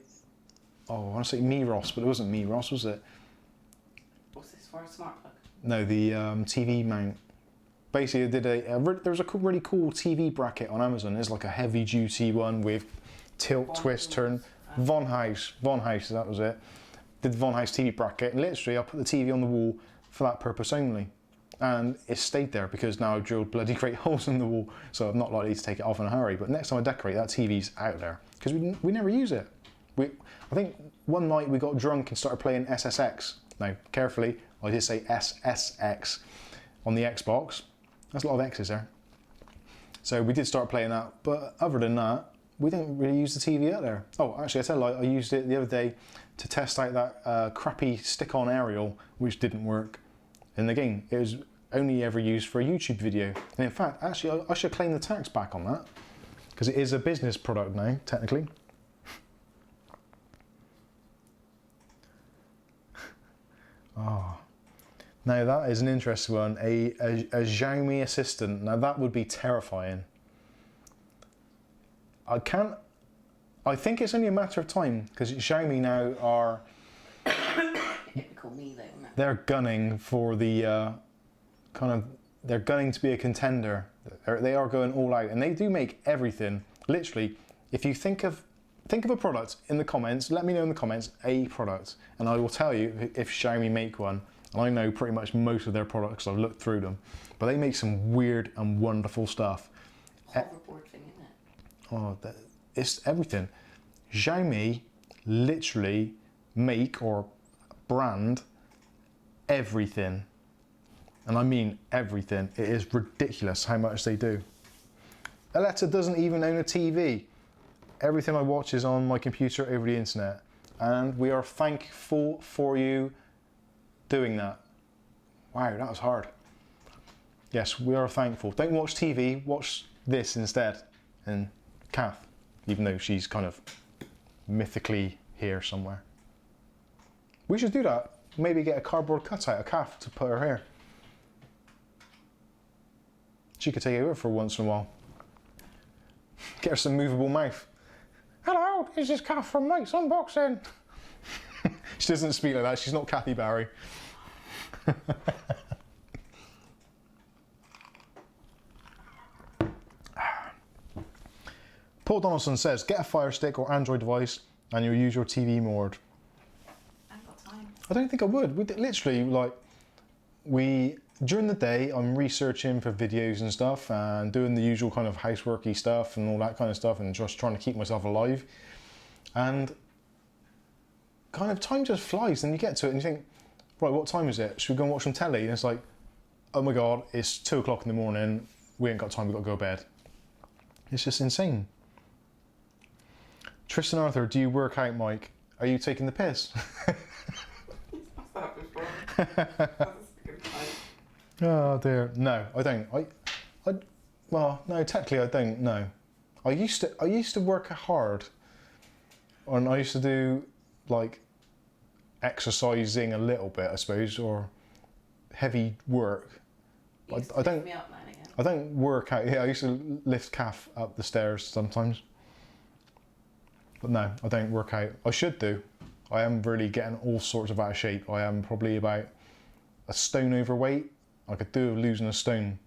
want to say Miros, but it wasn't Miros, was it? What's this for, a smart plug? No, the TV mount. Basically, I did there was a really cool TV bracket on Amazon. It's like a heavy duty one with tilt, twist, turn. Von House, that was it. Did the Von House TV bracket, and literally I put the TV on the wall for that purpose only. And it stayed there because now I've drilled bloody great holes in the wall, so I'm not likely to take it off in a hurry. But next time I decorate, that TV's out there because we never use it. I think one night we got drunk and started playing SSX. Now, carefully, I did say SSX on the Xbox. That's a lot of X's there. So we did start playing that, but other than that, we don't really use the TV out there. Oh, actually, I tell you, I used it the other day to test out that crappy stick-on aerial, which didn't work. And again, it was only ever used for a YouTube video. And in fact, actually, I should claim the tax back on that, because it is a business product now, technically. Oh. Now that is an interesting one, a Xiaomi assistant. Now that would be terrifying. I think it's only a matter of time, because Xiaomi now are... Typical me though, isn't it? They're gunning for the they're gunning to be a contender. They are going all out, and they do make everything. Literally, if you think of a product in the comments, let me know in the comments a product, and I will tell you if Xiaomi make one. And I know pretty much most of their products. I've looked through them, but they make some weird and wonderful stuff. Hoverboard thing, isn't it? Oh, it's everything. Xiaomi literally make or brand everything, and I mean everything. It is ridiculous how much they do. Alexa doesn't even own a TV. Everything I watch is on my computer over the internet, and we are thankful for you doing that. Wow, that was hard. Yes, we are thankful. Don't watch TV, watch this instead. And Kath, even though she's kind of mythically here somewhere. We should do that. Maybe get a cardboard cutout of Kath to put her hair. She could take over for once in a while. Get her some movable mouth. Hello, this is Kath from Mikesunboxing. She doesn't speak like that. She's not Kathy Barry. Paul Donaldson says, get a Fire Stick or Android device and you'll use your TV mode. I've got time. I don't think I would. We literally, like, we during the day, I'm researching for videos and stuff and doing the usual kind of houseworky stuff and all that kind of stuff and just trying to keep myself alive. And kind of time just flies and you get to it and you think, right, what time is it? Should we go and watch some telly? And it's like, oh my God, it's 2 o'clock in the morning. We ain't got time, we've got to go to bed. It's just insane. Tristan Arthur, do you work out, Mike? Are you taking the piss? Oh dear, no, I don't. Well, no, technically I don't. No, I used to work hard, and I used to do like exercising a little bit, I suppose, or heavy work. I don't work out. Yeah, I used to lift calf up the stairs sometimes, but no, I don't work out. I should do. I am really getting all sorts of out of shape. I am probably about a stone overweight. I could do with losing a stone.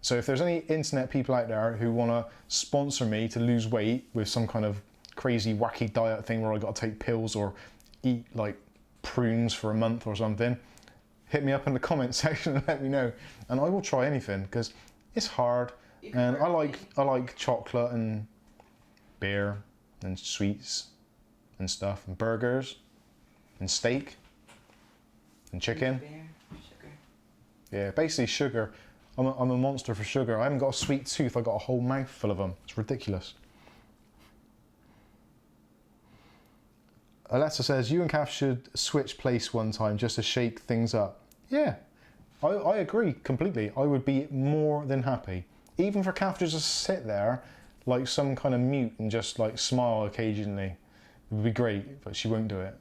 So if there's any internet people out there who want to sponsor me to lose weight with some kind of crazy wacky diet thing where I got to take pills or eat like prunes for a month or something, hit me up in the comment section and let me know. And I will try anything because it's hard. And I like chocolate and beer and sweets and stuff and burgers and steak and chicken. Yeah, basically sugar. I'm a monster for sugar. I haven't got a sweet tooth, I've got a whole mouthful of them. It's ridiculous. Alexa says, you and Kath should switch place one time just to shake things up. Yeah, I agree completely. I would be more than happy. Even for Kath to just sit there like some kind of mute and just like smile occasionally. It would be great, but she won't do it.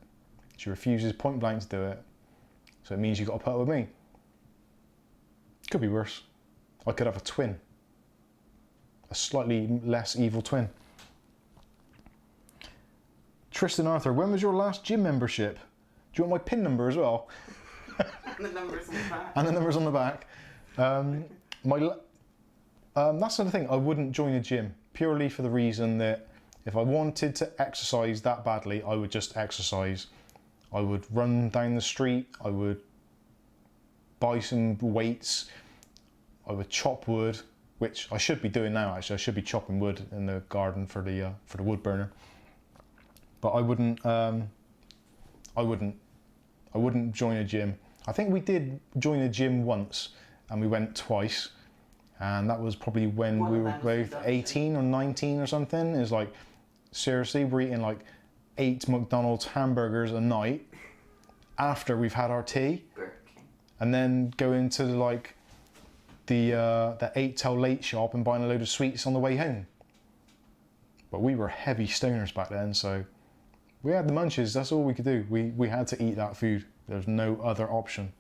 She refuses point blank to do it. So it means you've got to put up with me. Could be worse. I could have a twin. A slightly less evil twin. Tristan Arthur, when was your last gym membership? Do you want my PIN number as well? And the numbers on the back. And the numbers on the back. That's the thing, I wouldn't join a gym. Purely for the reason that if I wanted to exercise that badly, I would just exercise. I would run down the street, I would buy some weights, I would chop wood, which I should be doing now actually. I should be chopping wood in the garden for the wood burner. But I wouldn't join a gym. I think we did join a gym once and we went twice. And that was probably when we were both 18 or 19 or something. It's like, seriously, we're eating like 8 McDonald's hamburgers a night after we've had our tea. And then go into like the 8 till late shop and buying a load of sweets on the way home. But we were heavy stoners back then, so we had the munchies, that's all we could do. We had to eat that food. There's no other option.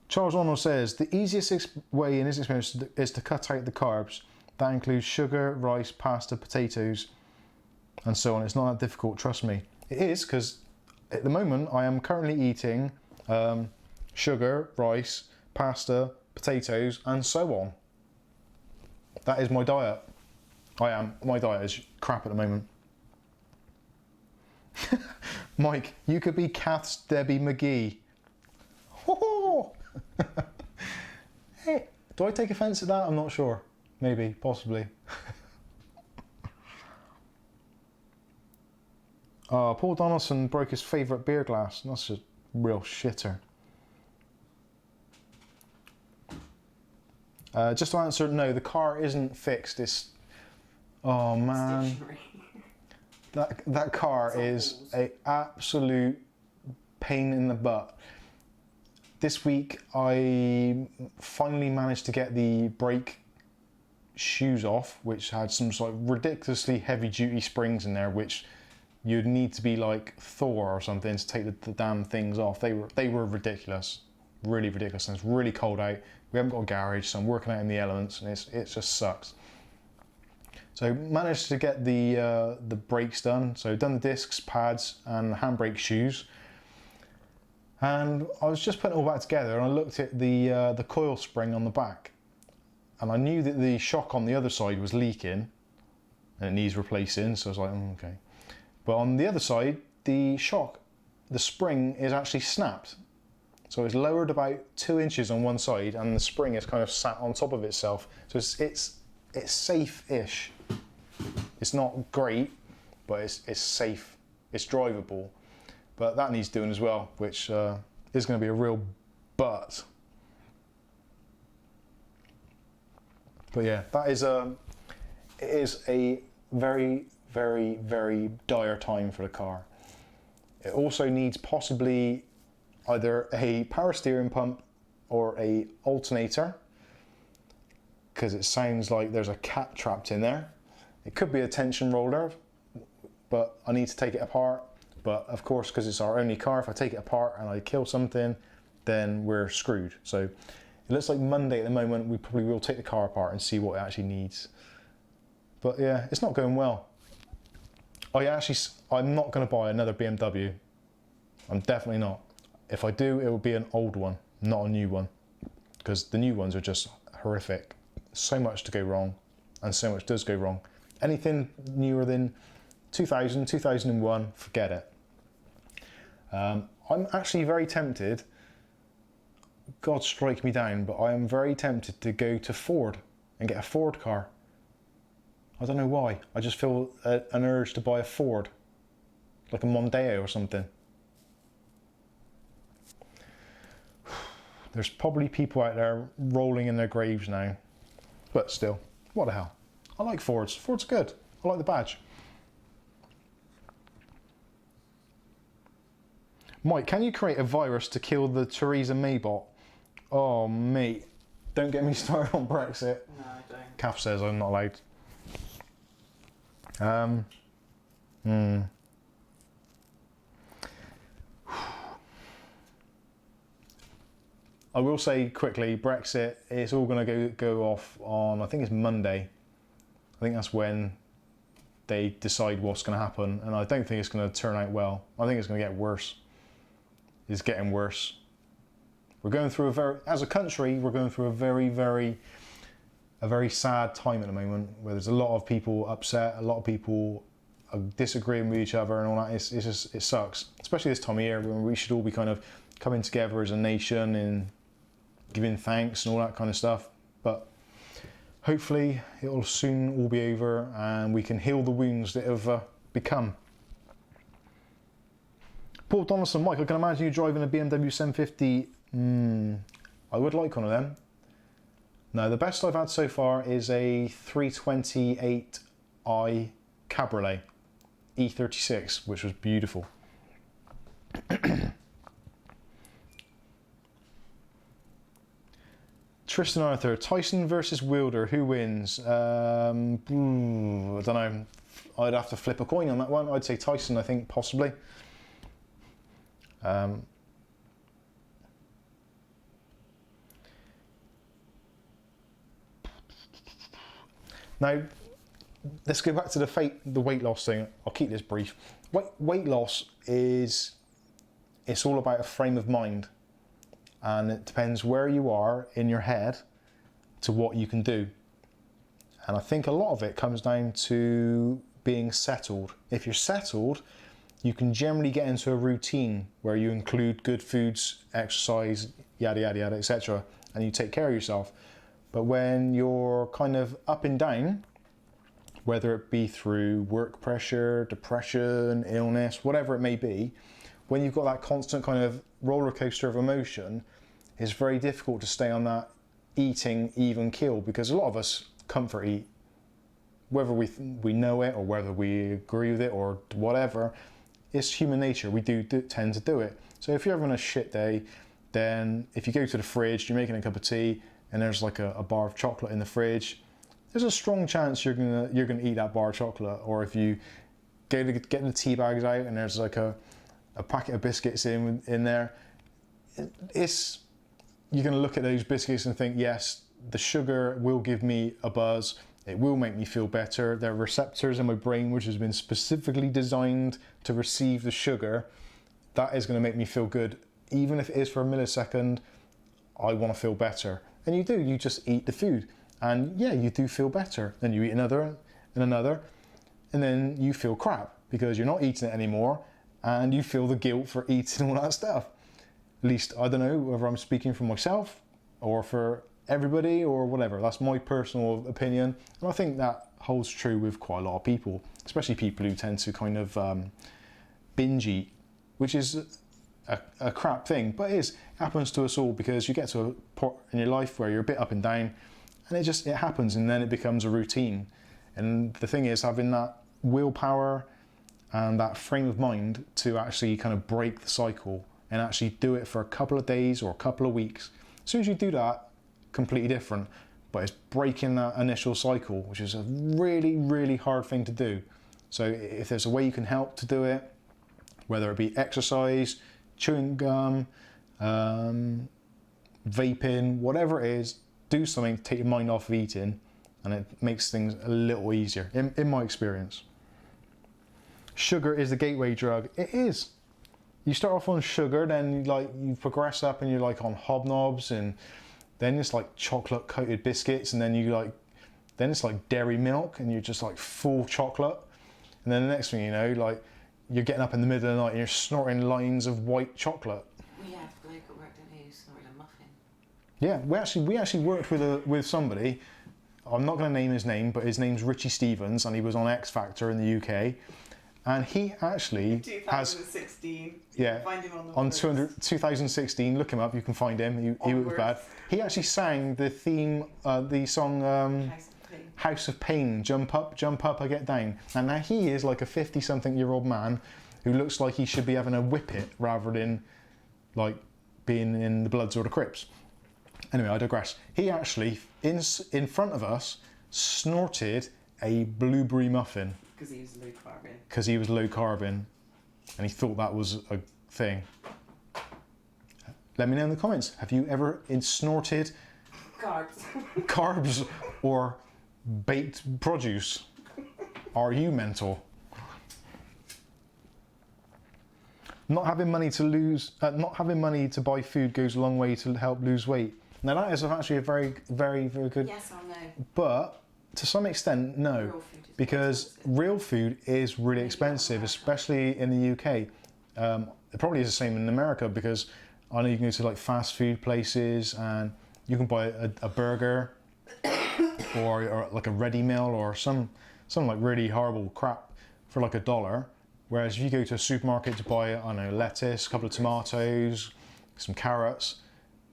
Charles Arnold says, the easiest way in his experience is to cut out the carbs. That includes sugar, rice, pasta, potatoes, and so on. It's not that difficult, trust me. It is, because at the moment I am currently eating sugar, rice, pasta, potatoes, and so on. That is my diet. My diet is crap at the moment. Mike, you could be Kath's Debbie McGee. Hey, do I take offence at that? I'm not sure. Maybe, possibly. Paul Donaldson broke his favourite beer glass. That's a real shitter. Just to answer, no, the car isn't fixed. It's, oh man, that car is an absolute pain in the butt. This week I finally managed to get the brake shoes off, which had some sort of ridiculously heavy duty springs in there, which you'd need to be like Thor or something to take the damn things off. They were ridiculous, really ridiculous. And it's really cold out. We haven't got a garage, so I'm working out in the elements, and it just sucks. So managed to get the brakes done. So done the discs, pads, and handbrake shoes. And I was just putting it all back together, and I looked at the coil spring on the back, and I knew that the shock on the other side was leaking, and it needs replacing. So I was like, okay. But on the other side, the shock the spring is actually snapped. So it's lowered about 2 inches on one side and the spring is kind of sat on top of itself. So it's safe-ish. It's not great, but it's safe, it's drivable. But that needs doing as well, which is going to be a real but. But yeah, that is it is a very, very, very dire time for the car. It also needs possibly either a power steering pump or a alternator, because it sounds like there's a cat trapped in there. It could be a tension roller, but I need to take it apart. But of course, because it's our only car, if I take it apart and I kill something, then we're screwed. So it looks like Monday at the moment, we probably will take the car apart and see what it actually needs. But yeah, it's not going well. I'm not going to buy another BMW. I'm definitely not. If I do, it will be an old one, not a new one, because the new ones are just horrific. So much to go wrong, and so much does go wrong. Anything newer than 2000, 2001, forget it. I'm actually very tempted, God strike me down, but I am very tempted to go to Ford and get a Ford car. I don't know why. I just feel an urge to buy a Ford, like a Mondeo or something. There's probably people out there rolling in their graves now, but still, what the hell. I like Fords. Ford's good. I like the badge. Mike, can you create a virus to kill the Theresa May bot? Oh, mate, don't get me started on Brexit. No, I don't. Kath says I'm not allowed. I will say quickly, Brexit, it's all going to go off on, I think it's Monday. I think that's when they decide what's going to happen, and I don't think it's going to turn out well. I think it's going to get worse. It's getting worse. We're going through as a country, we're going through a very sad time at the moment, where there's a lot of people upset, a lot of people are disagreeing with each other and all that. It sucks, especially this time of year when we should all be kind of coming together as a nation and giving thanks and all that kind of stuff. But hopefully it'll soon all be over and we can heal the wounds that have become. Paul Donaldson, Mike, I can imagine you driving a BMW 750. I would like one of them. No, the best I've had so far is a 328i Cabriolet E36, which was beautiful. Tristan Arthur, Tyson versus Wilder, who wins? I don't know. I'd have to flip a coin on that one. I'd say Tyson, I think, possibly. Now, let's go back to the weight loss thing. I'll keep this brief. Weight loss it's all about a frame of mind. And it depends where you are in your head to what you can do. And I think a lot of it comes down to being settled. If you're settled, you can generally get into a routine where you include good foods, exercise, yada, yada, yada, etc. And you take care of yourself. But when you're kind of up and down, whether it be through work pressure, depression, illness, whatever it may be, when you've got that constant kind of roller coaster of emotion, it's very difficult to stay on that eating even keel, because a lot of us comfort eat, whether we know it or whether we agree with it or whatever. It's human nature. We do tend to do it. So if you're having a shit day, then if you go to the fridge, you're making a cup of tea, and there's like a bar of chocolate in the fridge, there's a strong chance you're gonna eat that bar of chocolate. Or if you go to get the tea bags out and there's like a packet of biscuits in there, you're going to look at those biscuits and think, yes, the sugar will give me a buzz, it will make me feel better. There are receptors in my brain which has been specifically designed to receive the sugar. That is going to make me feel good. Even if it is for a millisecond, I want to feel better. And you just eat the food. And yeah, you do feel better. Then you eat another and another, and then you feel crap because you're not eating it anymore. and you feel the guilt for eating all that stuff. At least, I don't know whether I'm speaking for myself or for everybody or whatever. That's my personal opinion. And I think that holds true with quite a lot of people, especially people who tend to kind of binge eat, which is a crap thing, but it happens to us all, because you get to a point in your life where you're a bit up and down, and it happens, and then it becomes a routine. And the thing is, having that willpower and that frame of mind to actually kind of break the cycle and actually do it for a couple of days or a couple of weeks. As soon as you do that, completely different, but it's breaking that initial cycle, which is a really, really hard thing to do. So if there's a way you can help to do it, whether it be exercise, chewing gum, vaping, whatever it is, do something to take your mind off of eating, and it makes things a little easier, in my experience. Sugar is the gateway drug. It is. You start off on sugar, then you progress up and you're like on hobnobs, and then it's like chocolate coated biscuits, and then then it's like dairy milk, and you're just like full chocolate. And then the next thing you know, like you're getting up in the middle of the night and you're snorting lines of white chocolate. We had a bloke at work today who snorted a muffin. Yeah, we actually worked with somebody. I'm not going to name his name, but his name's Richie Stevens, and he was on X Factor in the UK. And he actually 2016. Yeah, Find him on 2016. Look him up. You can find him. He was bad. He actually sang the theme, the song House of Pain. Jump up, I get down. And now he is like a 50-something-year-old man who looks like he should be having a whippet rather than like being in the Bloods or the Crips. Anyway, I digress. He actually, in front of us, snorted a blueberry muffin. Because he was low carbon. Because he was low carbon, and he thought that was a thing. Let me know in the comments. Have you ever snorted carbs or baked produce? Are you mental? Not having money to buy food goes a long way to help lose weight. Now that is actually a very, very, very good. Yes or no? But to some extent, no, because real food is really expensive, especially in the UK. It probably is the same in America, because I know you can go to like fast food places and you can buy a burger or like a ready meal or some like really horrible crap for like $1. Whereas if you go to a supermarket to buy, I don't know, lettuce, a couple of tomatoes, some carrots,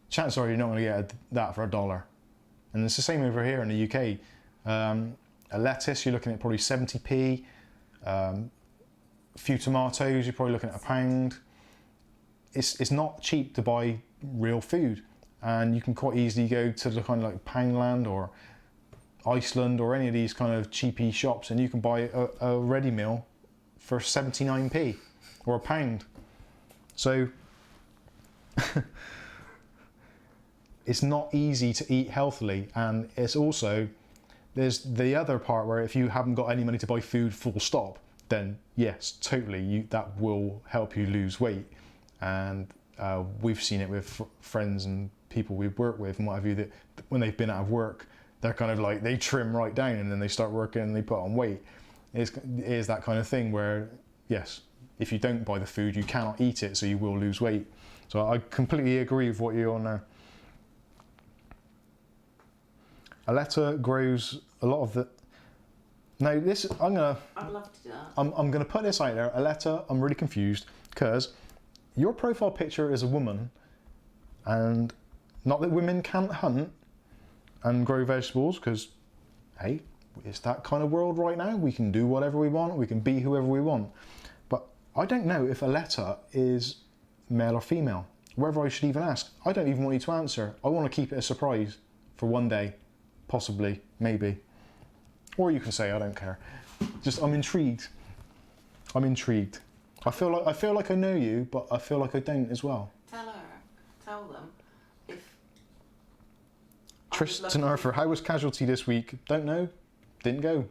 chances are you're not going to get that for $1. And it's the same over here in the UK. A lettuce, you're looking at probably 70p. A few tomatoes, you're probably looking at £1. It's not cheap to buy real food, and you can quite easily go to the kind of like Poundland or Iceland or any of these kind of cheapy shops, and you can buy a ready meal for 79p or £1. So it's not easy to eat healthily, and it's also, there's the other part where if you haven't got any money to buy food full stop, then yes, totally, that will help you lose weight. And we've seen it with friends and people we've worked with and what have you, that when they've been out of work, they're kind of like, they trim right down and then they start working and they put on weight. It is that kind of thing where, yes, if you don't buy the food, you cannot eat it, so you will lose weight. So I completely agree with what you're on there. Aletta grows a lot of the... Now this, I'd love to do that. I'm gonna put this out there. Aletta, I'm really confused, because your profile picture is a woman, and not that women can't hunt and grow vegetables, because, hey, it's that kind of world right now. We can do whatever we want, we can be whoever we want. But I don't know if Aletta is male or female, whether I should even ask. I don't even want you to answer. I want to keep it a surprise for one day, possibly, maybe. Or you can say, I don't care. Just, I'm intrigued. I'm intrigued. I feel like I know you, but I feel like I don't as well. Tell them if... Tristan Arthur, how was Casualty this week? Don't know. Didn't go.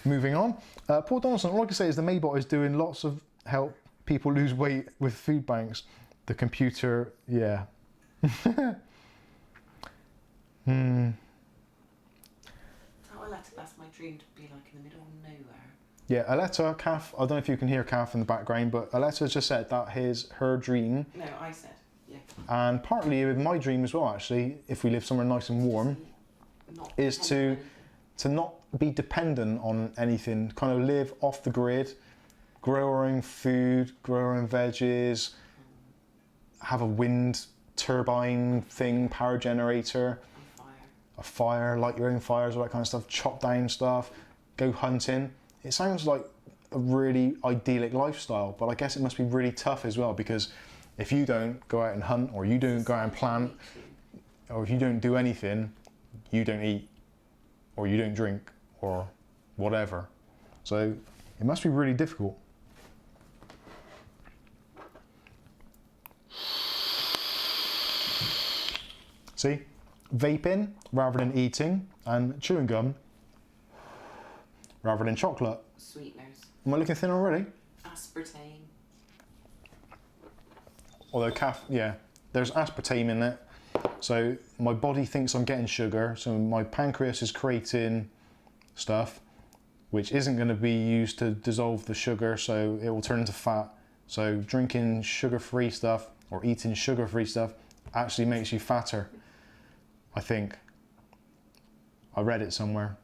Moving on. Paul Donaldson, all I can say is the Maybot is doing lots of help people lose weight with food banks. The computer, yeah. Tell Aletta dream to be like in the middle of nowhere. Yeah, Aletta, Kath, I don't know if you can hear Kath in the background, but Aletta just said that her dream, No, I said, yeah. and partly with my dream as well actually, if we live somewhere nice and warm, Not is dependent to on anything. not be dependent on anything, kind of live off the grid, grow our own food, grow our own veggies, have a wind turbine thing, power generator, On fire. a fire, light your own fires, all that kind of stuff, chop down stuff, go hunting. It sounds like a really idyllic lifestyle, but I guess it must be really tough as well, because if you don't go out and hunt, or you don't go out and plant, or if you don't do anything, you don't eat, or you don't drink, or whatever. So it must be really difficult. See, vaping rather than eating, and chewing gum rather than chocolate. Sweeteners. Am I looking thin already? Aspartame. Although there's aspartame in it. So my body thinks I'm getting sugar, so my pancreas is creating stuff which isn't going to be used to dissolve the sugar, so it will turn into fat. So drinking sugar-free stuff or eating sugar-free stuff actually makes you fatter, I think. I read it somewhere.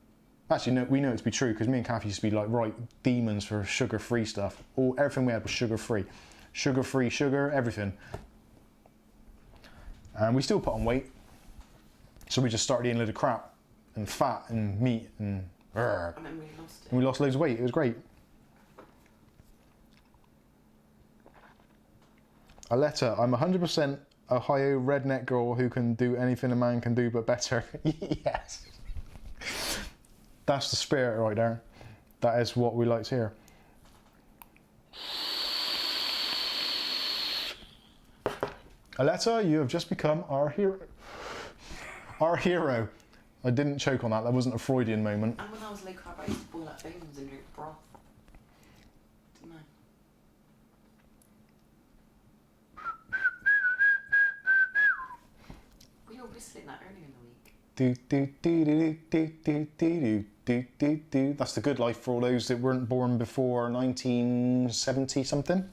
Actually, no, we know it to be true, because me and Kath used to be like right demons for sugar-free stuff. Everything we had was sugar-free. Sugar-free sugar, everything. And we still put on weight. So we just started eating a load of crap and fat and meat and And then we lost it. and we lost loads of weight. It was great. Aletta, I'm 100% Ohio redneck girl who can do anything a man can do but better. Yes. That's the spirit right there. That is what we like to hear. Aletta, you have just become our hero. Our hero. I didn't choke on that. That wasn't a Freudian moment. And when I was low carb, I used to boil up bones and drink broth. Didn't I? We were whistling that earlier in the week. Do do do do do do do do do do. That's the good life for all those that weren't born before 1970 something.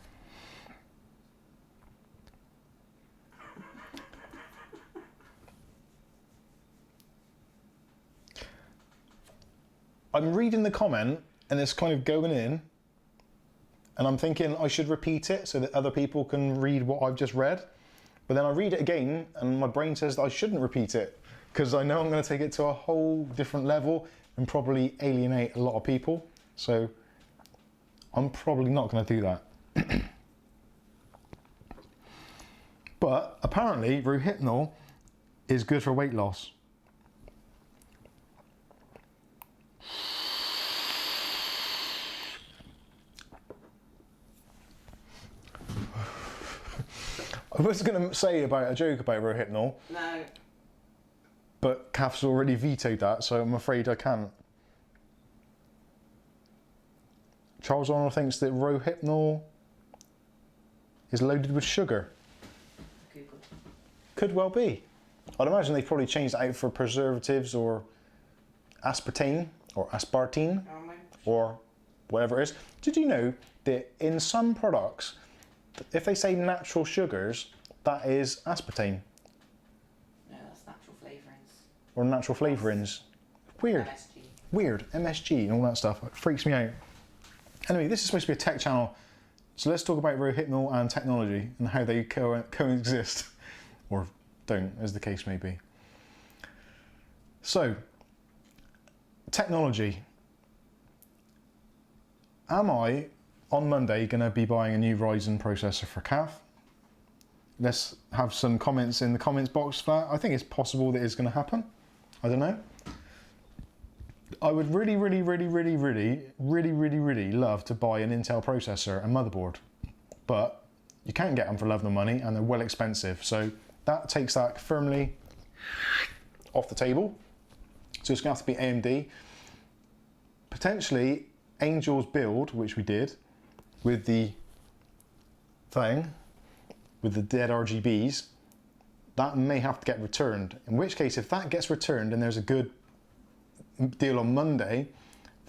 I'm reading the comment and it's kind of going in, and I'm thinking I should repeat it so that other people can read what I've just read. But then I read it again and my brain says that I shouldn't repeat it, because I know I'm going to take it to a whole different level and probably alienate a lot of people. So I'm probably not going to do that. But apparently Rohypnol is good for weight loss. I was going to say about a joke about Rohypnol, No. but Kath's already vetoed that, so I'm afraid I can't. Charles Arnold thinks that Rohypnol is loaded with sugar. Google. Could well be. I'd imagine they've probably changed it out for preservatives or aspartame or aspartame or whatever it is. Did you know that in some products, if they say natural sugars, that is aspartame No, that's natural flavourings. or natural flavourings? Weird. MSG. Weird. MSG and all that stuff. It freaks me out. Anyway, this is supposed to be a tech channel, so let's talk about Rohypnol and technology and how they coexist, or don't, as the case may be. So, technology. Am I, on Monday, going to be buying a new Ryzen processor for Kath? Let's have some comments in the comments box for that. I think it's possible that it's going to happen. I don't know. I would really love to buy an Intel processor and motherboard, but you can't get them for love nor money, and they're well expensive. So that takes that firmly off the table. So it's going to have to be AMD. Potentially Angel's build, which we did with the thing, with the dead RGBs, that may have to get returned. In which case, if that gets returned and there's a good deal on Monday,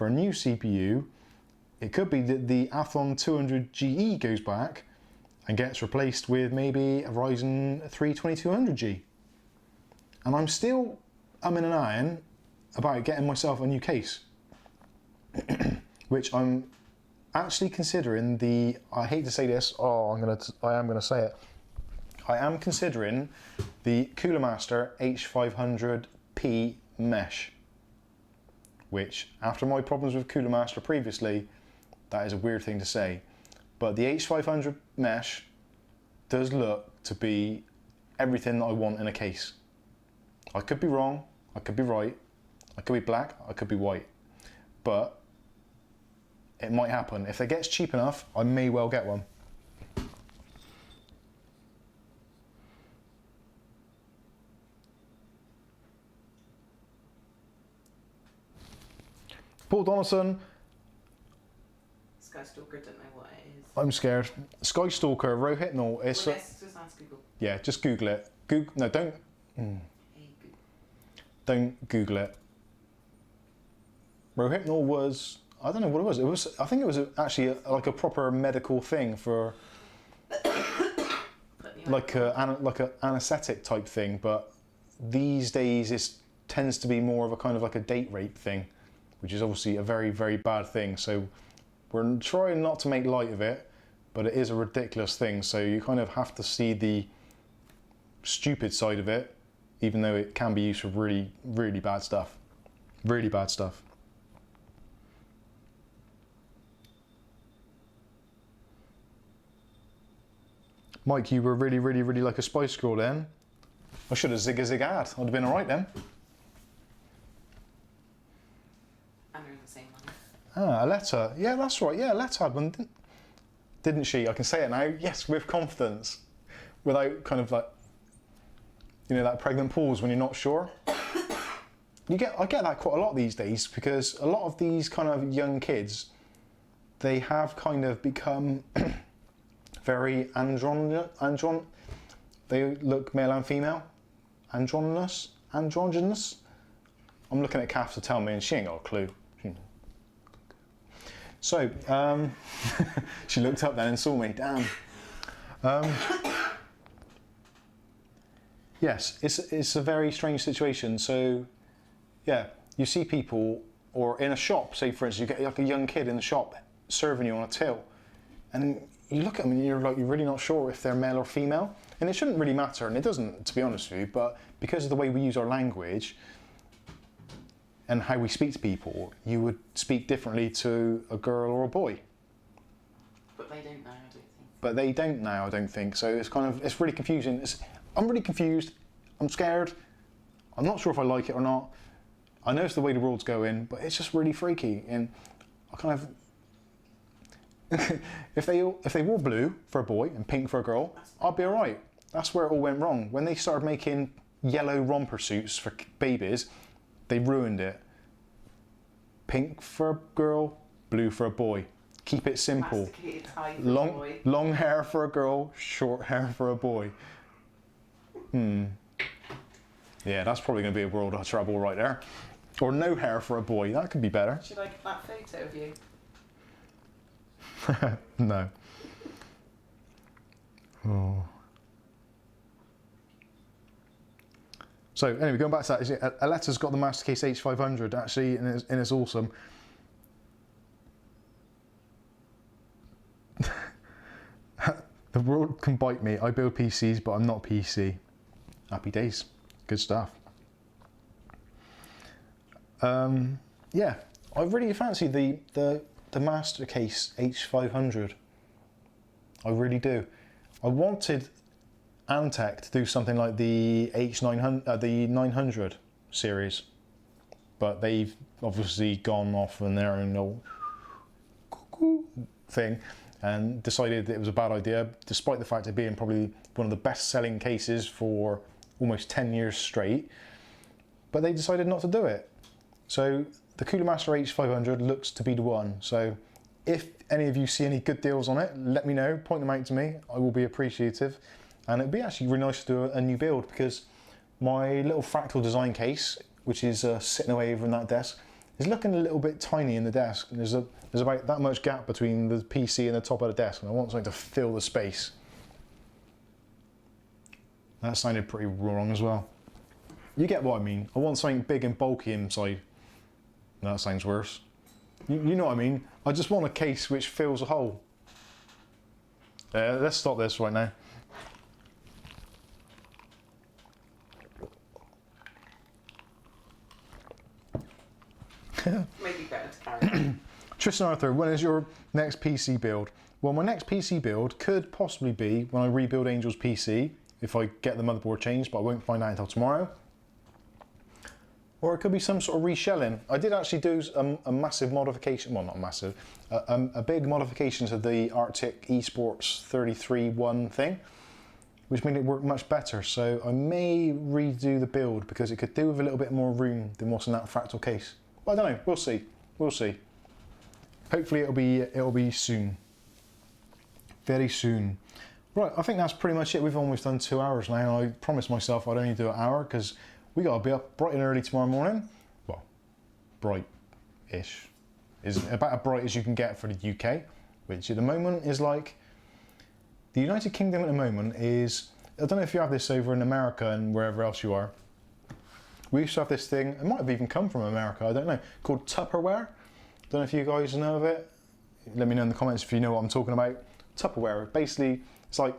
for a new CPU, it could be that the Athlon 200 GE goes back and gets replaced with maybe a Ryzen 3 2200G. And I'm still umming and ahhing about getting myself a new case, which I'm actually considering the, I hate to say this, I am gonna say it. I am considering the Cooler Master H500P Mesh, which after my problems with Cooler Master previously, that is a weird thing to say, but the H500 Mesh does look to be everything that I want in a case. I could be wrong, I could be right, I could be black, I could be white, but it might happen. If it gets cheap enough, I may well get one. Paul Donaldson. Skystalker, don't know what it is. I'm scared. Skystalker, Rohypnol. It's Well, let's just ask Google. yeah, just Google it. No, don't. Hey, Google. Don't Google it. Rohypnol was, I don't know what it was. It was, I think it was actually like a proper medical thing for like a anesthetic type thing. But these days it tends to be more of a kind of like a date rape thing, which is obviously a very, very bad thing. So we're trying not to make light of it, but it is a ridiculous thing. So you kind of have to see the stupid side of it, even though it can be used for really, really bad stuff. Really bad stuff. Mike, you were really, really, really like a Spice Girl then. I should have zig-a-zig-ad. I'd have been all right then. And they're in the same one. Ah, Aletta. Yeah, that's right. Yeah, Aletta had one, didn't she? I can say it now. Yes, with confidence. Without kind of like, you know, that pregnant pause when you're not sure. I get that quite a lot these days, because a lot of these kind of young kids, they have kind of become very they look male and female. Androgynous. I'm looking at Kath to tell me, and she ain't got a clue. So, she looked up then and saw me, damn. Yes, it's a very strange situation. So, yeah, you see people, or in a shop, say for instance, you get like a young kid in the shop serving you on a till, and you look at them and you're really not sure if they're male or female. And it shouldn't really matter, and it doesn't, to be honest with you, but because of the way we use our language and how we speak to people, you would speak differently to a girl or a boy. But they don't know, I don't think. But they don't now, I don't think. So it's kind of, it's really confusing. I'm really confused. I'm scared. I'm not sure if I like it or not. I know it's the way the world's going, but it's just really freaky. And I kind of, if they wore blue for a boy and pink for a girl, I'd be all right. That's where it all went wrong. When they started making yellow romper suits for babies, they ruined it. Pink for a girl, blue for a boy. Keep it simple. Masticated tie for a boy. Long hair for a girl, short hair for a boy. Yeah, that's probably going to be a world of trouble right there. Or no hair for a boy. That could be better. Should I get that photo of you? No. Oh. So anyway, going back to that, Aletta's got the Mastercase H500 actually, and it's awesome. The world can bite me. I build PCs, but I'm not PC. Happy days. Good stuff. Yeah, I really fancy the Mastercase H500. I really do. I wanted Antec to do something like the H900, the 900 series, but they've obviously gone off on their own little thing and decided that it was a bad idea, despite the fact of being probably one of the best-selling cases for almost 10 years straight. But they decided not to do it. So the Cooler Master H500 looks to be the one. So if any of you see any good deals on it, let me know, point them out to me. I will be appreciative. And it'd be actually really nice to do a new build, because my little fractal design case, which is sitting away over in that desk, It's looking a little bit tiny in the desk. There's about that much gap between the PC and the top of the desk, and I want something to fill the space. That sounded pretty wrong as well. You get what I mean. I want something big and bulky inside. That sounds worse. You know what I mean. I just want a case which fills a hole. Let's stop this right now. Maybe better to carry on. Tristan Arthur, when is your next PC build? Well, my next PC build could possibly be when I rebuild Angel's PC, if I get the motherboard changed, but I won't find out until tomorrow. Or it could be some sort of reshelling. I did actually do a massive modification, well not massive, a big modification to the Arctic Esports 33.1 thing, which made it work much better. So I may redo the build because it could do with a little bit more room than what's in that fractal case. Well, I don't know, we'll see, we'll see. Hopefully it'll be soon, very soon. Right, I think that's pretty much it. We've almost done 2 hours now. I promised myself I'd only do an hour because we got to be up bright and early tomorrow morning. Well, bright-ish. Is about as bright as you can get for the UK, which at the moment is like, the United Kingdom at the moment is, I don't know if you have this over in America and wherever else you are. We used to have this thing, it might have even come from America, I don't know, called Tupperware. Don't know if you guys know of it. Let me know in the comments if you know what I'm talking about. Tupperware, basically, it's like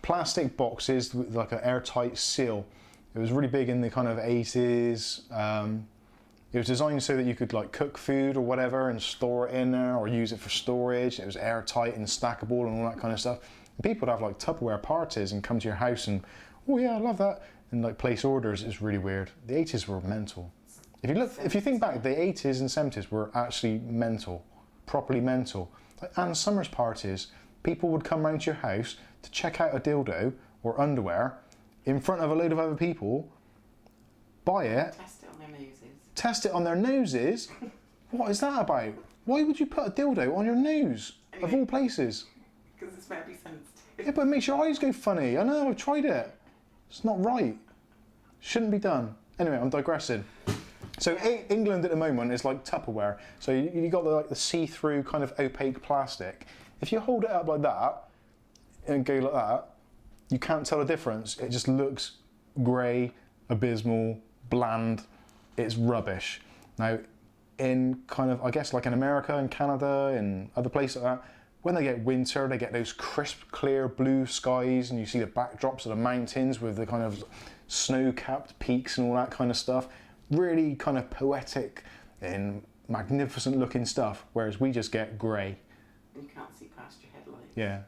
plastic boxes with like an airtight seal. It was really big in the kind of 80s. It was designed so that you could like cook food or whatever and store it in there or use it for storage. It was airtight and stackable and all that kind of stuff. And people would have like Tupperware parties and come to your house and, oh yeah, I love that, and like place orders. It's really weird. The 80s were mental. If you think back, the 80s and 70s were actually mental, properly mental. Like Anne Summers parties, people would come round to your house to check out a dildo or underwear in front of a load of other people, buy it, Test it on their noses. Test it on their noses? What is that about? Why would you put a dildo on your nose, of all places? Because it's meant to be sensitive. Yeah, but it makes your eyes go funny. I know, I've tried it. It's not right. Shouldn't be done. Anyway, I'm digressing. So England at the moment is like Tupperware. So you got the see-through kind of opaque plastic. If you hold it up like that and go like that, you can't tell the difference. It just looks grey, abysmal, bland. It's rubbish. Now, in kind of, I guess like in America and Canada and other places like that, when they get winter, they get those crisp, clear blue skies and you see the backdrops of the mountains with the kind of snow-capped peaks and all that kind of stuff. Really kind of poetic and magnificent looking stuff, whereas we just get grey. You can't see past your headlights. Yeah.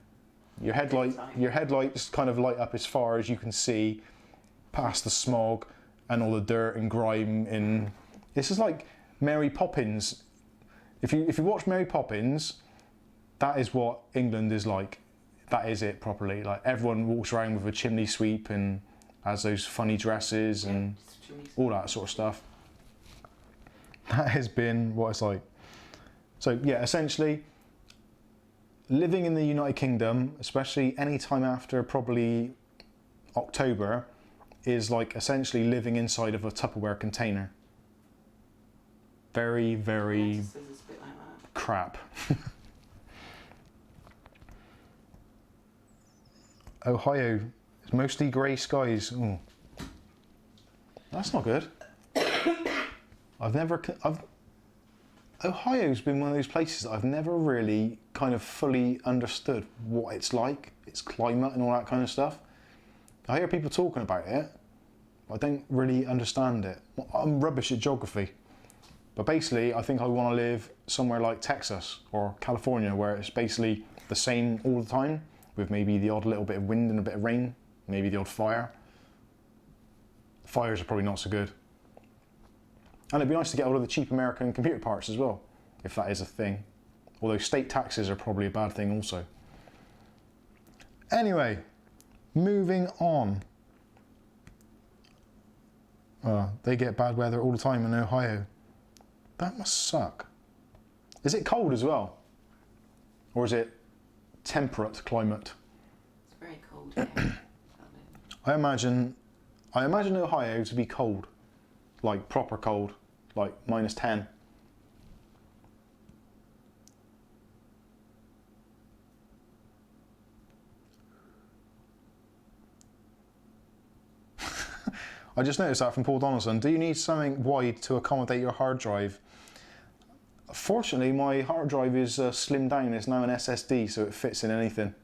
Your headlights kind of light up as far as you can see past the smog and all the dirt and grime in. This is like Mary Poppins. If you watch Mary Poppins, that is what England is like. That is it properly. Like everyone walks around with a chimney sweep and has those funny dresses and all that sort of stuff. That has been what it's like. So yeah, essentially, living in the United Kingdom, especially any time after probably October, is like essentially living inside of a Tupperware container. Very, very crap. Ohio is mostly grey skies. Ooh. That's not good. Ohio's been one of those places that I've never really kind of fully understood what it's like, its climate and all that kind of stuff. I hear people talking about it, but I don't really understand it. I'm rubbish at geography. But basically, I think I want to live somewhere like Texas or California, where it's basically the same all the time, with maybe the odd little bit of wind and a bit of rain, maybe the odd fire. Fires are probably not so good. And it'd be nice to get all of the cheap American computer parts as well, if that is a thing. Although state taxes are probably a bad thing also. Anyway, moving on. They get bad weather all the time in Ohio. That must suck. Is it cold as well? Or is it temperate climate? It's very cold here. I imagine Ohio to be cold. Like proper cold. like -10. I just noticed that from Paul Donaldson. Do you need something wide to accommodate your hard drive? Fortunately, my hard drive is slimmed down. It's now an SSD, so it fits in anything.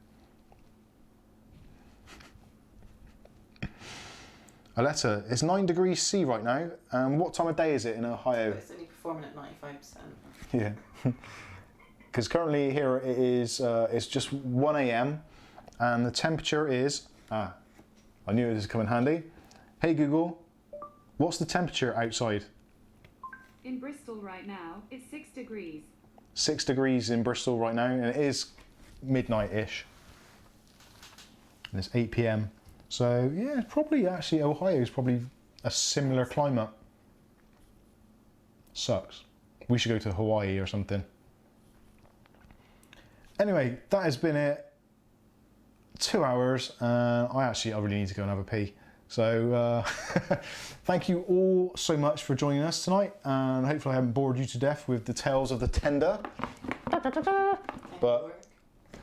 Aletta, it's 9 degrees C right now. What time of day is it in Ohio? It's only performing at 95%. Yeah. Because currently here it is, it's just 1 AM and the temperature is, I knew it was coming handy. Hey Google, what's the temperature outside? In Bristol right now, it's 6 degrees. 6 degrees in Bristol right now, and it is midnight-ish. And it's 8 PM. So yeah, probably actually Ohio is probably a similar climate. Sucks. We should go to Hawaii or something. Anyway, that has been it. 2 hours. I really need to go and have a pee. So thank you all so much for joining us tonight, and hopefully I haven't bored you to death with the tales of the Tenda. But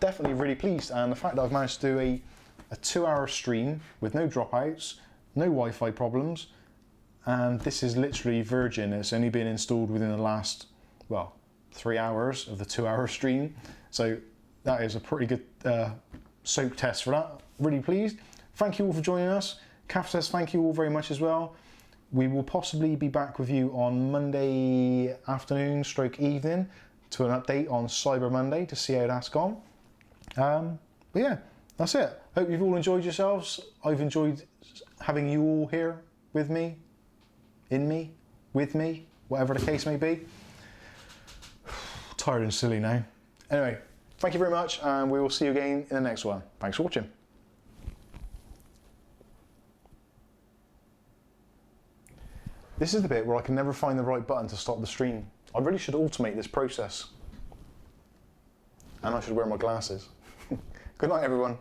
definitely really pleased, and the fact that I've managed to do a 2-hour stream with no dropouts, no Wi-Fi problems, and this is literally virgin. It's only been installed within the last, well, 3 hours of the 2-hour stream. So that is a pretty good soak test for that. Really pleased. Thank you all for joining us. Kath says thank you all very much as well. We will possibly be back with you on Monday afternoon / evening to an update on Cyber Monday to see how that's gone. But yeah, that's it. Hope you've all enjoyed yourselves. I've enjoyed having you all here with me, in me, with me, whatever the case may be. Tired and silly now. Anyway, thank you very much, and we will see you again in the next one. Thanks for watching. This is the bit where I can never find the right button to stop the stream. I really should automate this process. And I should wear my glasses. Good night, everyone.